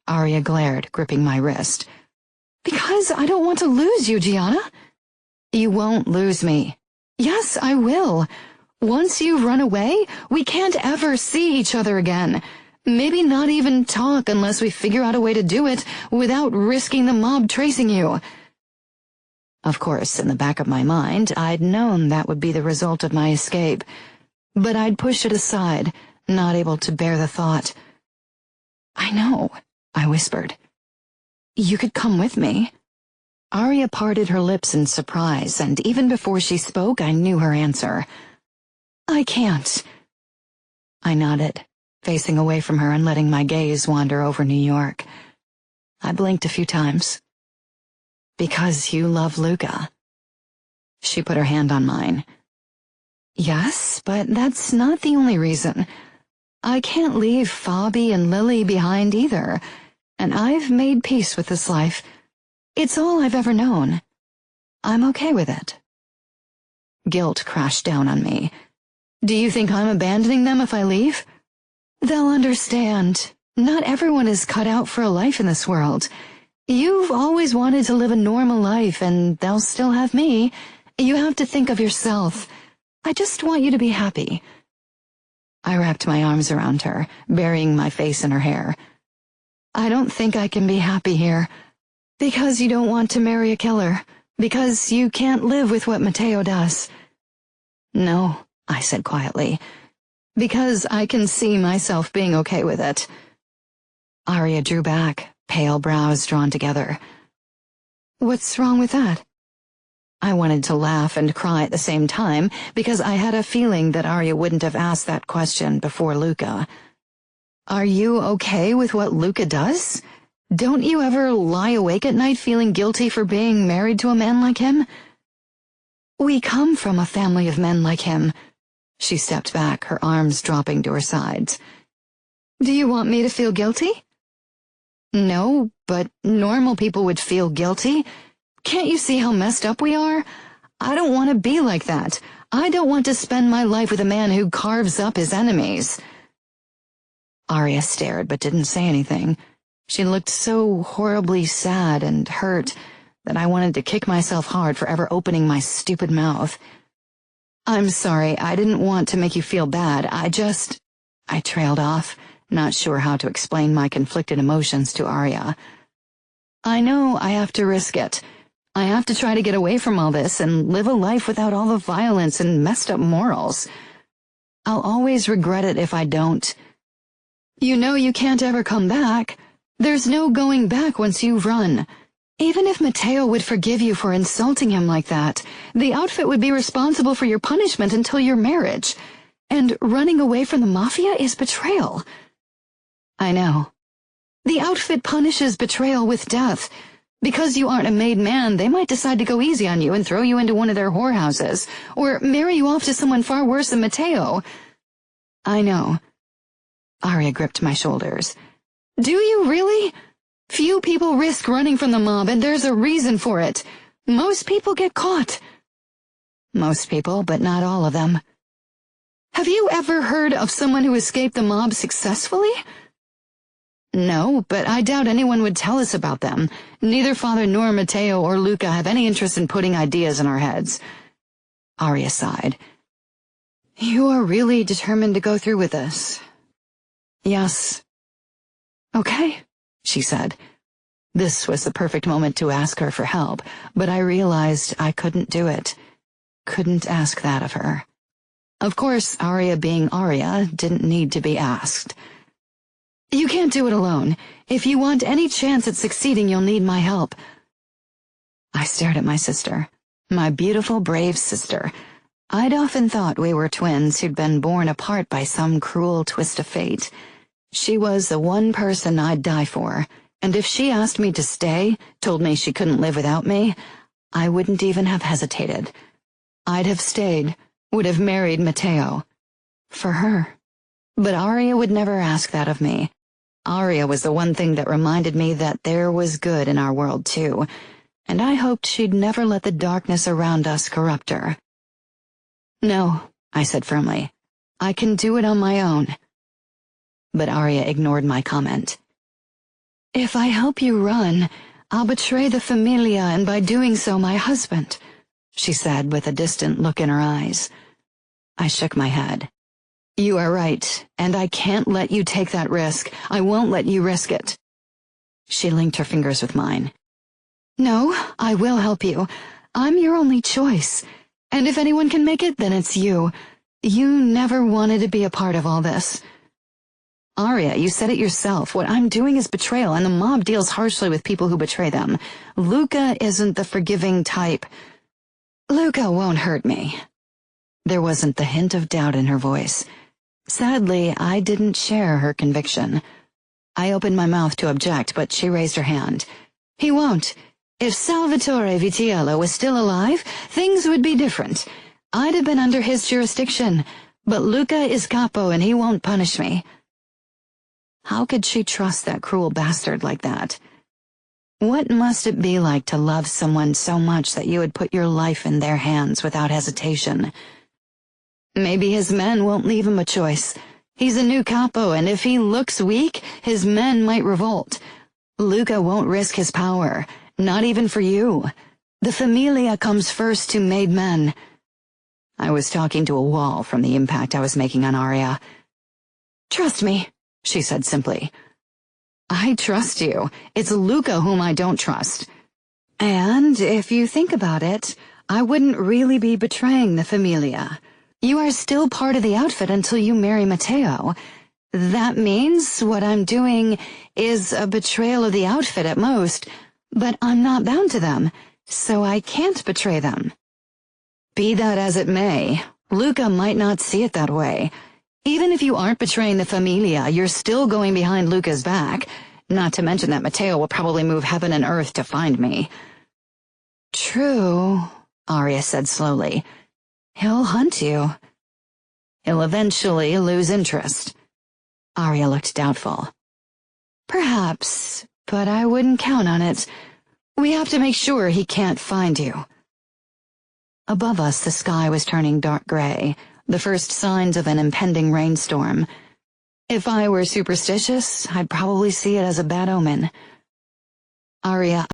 Aria glared, gripping my wrist. Because I don't want to lose you, Gianna. You won't lose me. Yes, I will. Once you run away, we can't ever see each other again. Maybe not even talk unless we figure out a way to do it without risking the mob tracing you. Of course, in the back of my mind, I'd known that would be the result of my escape. But I'd pushed it aside, not able to bear the thought. I know, I whispered. You could come with me. Aria parted her lips in surprise, and even before she spoke, I knew her answer. I can't. I nodded, facing away from her and letting my gaze wander over New York. I blinked a few times. Because you love Luca. She put her hand on mine. Yes, but that's not the only reason. I can't leave Fabi and Lily behind either, and I've made peace with this life. It's all I've ever known. I'm okay with it. Guilt crashed down on me. Do you think I'm abandoning them if I leave? They'll understand. Not everyone is cut out for a life in this world. You've always wanted to live a normal life, and they'll still have me. You have to think of yourself. I just want you to be happy. I wrapped my arms around her, burying my face in her hair. I don't think I can be happy here. Because you don't want to marry a killer. Because you can't live with what Matteo does. No, I said quietly. Because I can see myself being okay with it. Aria drew back, pale brows drawn together. What's wrong with that? I wanted to laugh and cry at the same time, because I had a feeling that Aria wouldn't have asked that question before Luca. Are you okay with what Luca does? Don't you ever lie awake at night feeling guilty for being married to a man like him? We come from a family of men like him. She stepped back, her arms dropping to her sides. Do you want me to feel guilty? No, but normal people would feel guilty. Can't you see how messed up we are? I don't want to be like that. I don't want to spend my life with a man who carves up his enemies. Aria stared but didn't say anything. She looked so horribly sad and hurt that I wanted to kick myself hard for ever opening my stupid mouth. I'm sorry, I didn't want to make you feel bad. I trailed off, not sure how to explain my conflicted emotions to Aria. I know I have to risk it. I have to try to get away from all this and live a life without all the violence and messed up morals. I'll always regret it if I don't. You know you can't ever come back. There's no going back once you run. Even if Matteo would forgive you for insulting him like that, the outfit would be responsible for your punishment until your marriage. And running away from the Mafia is betrayal. I know. The outfit punishes betrayal with death. Because you aren't a made man, they might decide to go easy on you and throw you into one of their whorehouses, or marry you off to someone far worse than Matteo. I know. Aria gripped my shoulders. Do you really? Few people risk running from the mob, and there's a reason for it. Most people get caught. Most people, but not all of them. Have you ever heard of someone who escaped the mob successfully? No, but I doubt anyone would tell us about them. Neither Father nor Matteo or Luca have any interest in putting ideas in our heads. Aria sighed. You are really determined to go through with this? Yes. Okay, she said. This was the perfect moment to ask her for help, but I realized I couldn't do it. Couldn't ask that of her. Of course, Aria being Aria didn't need to be asked. You can't do it alone. If you want any chance at succeeding, you'll need my help. I stared at my sister, my beautiful, brave sister. I'd often thought we were twins who'd been born apart by some cruel twist of fate. She was the one person I'd die for, and if she asked me to stay, told me she couldn't live without me, I wouldn't even have hesitated. I'd have stayed, would have married Matteo. For her. But Aria would never ask that of me. Aria was the one thing that reminded me that there was good in our world too, and I hoped she'd never let the darkness around us corrupt her. No, I said firmly. I can do it on my own. But Aria ignored my comment. If I help you run, I'll betray the familia and by doing so my husband, she said with a distant look in her eyes. I shook my head. You are right, and I can't let you take that risk. I won't let you risk it. She linked her fingers with mine. No, I will help you. I'm your only choice. And if anyone can make it, then it's you. You never wanted to be a part of all this. Aria, you said it yourself. What I'm doing is betrayal, and the mob deals harshly with people who betray them. Luca isn't the forgiving type. Luca won't hurt me. There wasn't the hint of doubt in her voice. Sadly, I didn't share her conviction. I opened my mouth to object, but she raised her hand. He won't. If Salvatore Vitiello was still alive, things would be different. I'd have been under his jurisdiction, but Luca is capo and he won't punish me. How could she trust that cruel bastard like that? What must it be like to love someone so much that you would put your life in their hands without hesitation? Maybe his men won't leave him a choice. He's a new capo, and if he looks weak, his men might revolt. Luca won't risk his power, not even for you. The familia comes first to made men. I was talking to a wall from the impact I was making on Aria. Trust me, she said simply. I trust you. It's Luca whom I don't trust. And if you think about it, I wouldn't really be betraying the familia. You are still part of the outfit until you marry Matteo. That means what I'm doing is a betrayal of the outfit at most, but I'm not bound to them, so I can't betray them. Be that as it may, Luca might not see it that way. Even if you aren't betraying the familia, you're still going behind Luca's back. Not to mention that Matteo will probably move heaven and earth to find me. True, Aria said slowly. He'll hunt you. He'll eventually lose interest. Aria looked doubtful. Perhaps, but I wouldn't count on it. We have to make sure he can't find you. Above us, the sky was turning dark gray, the first signs of an impending rainstorm. If I were superstitious, I'd probably see it as a bad omen. Aria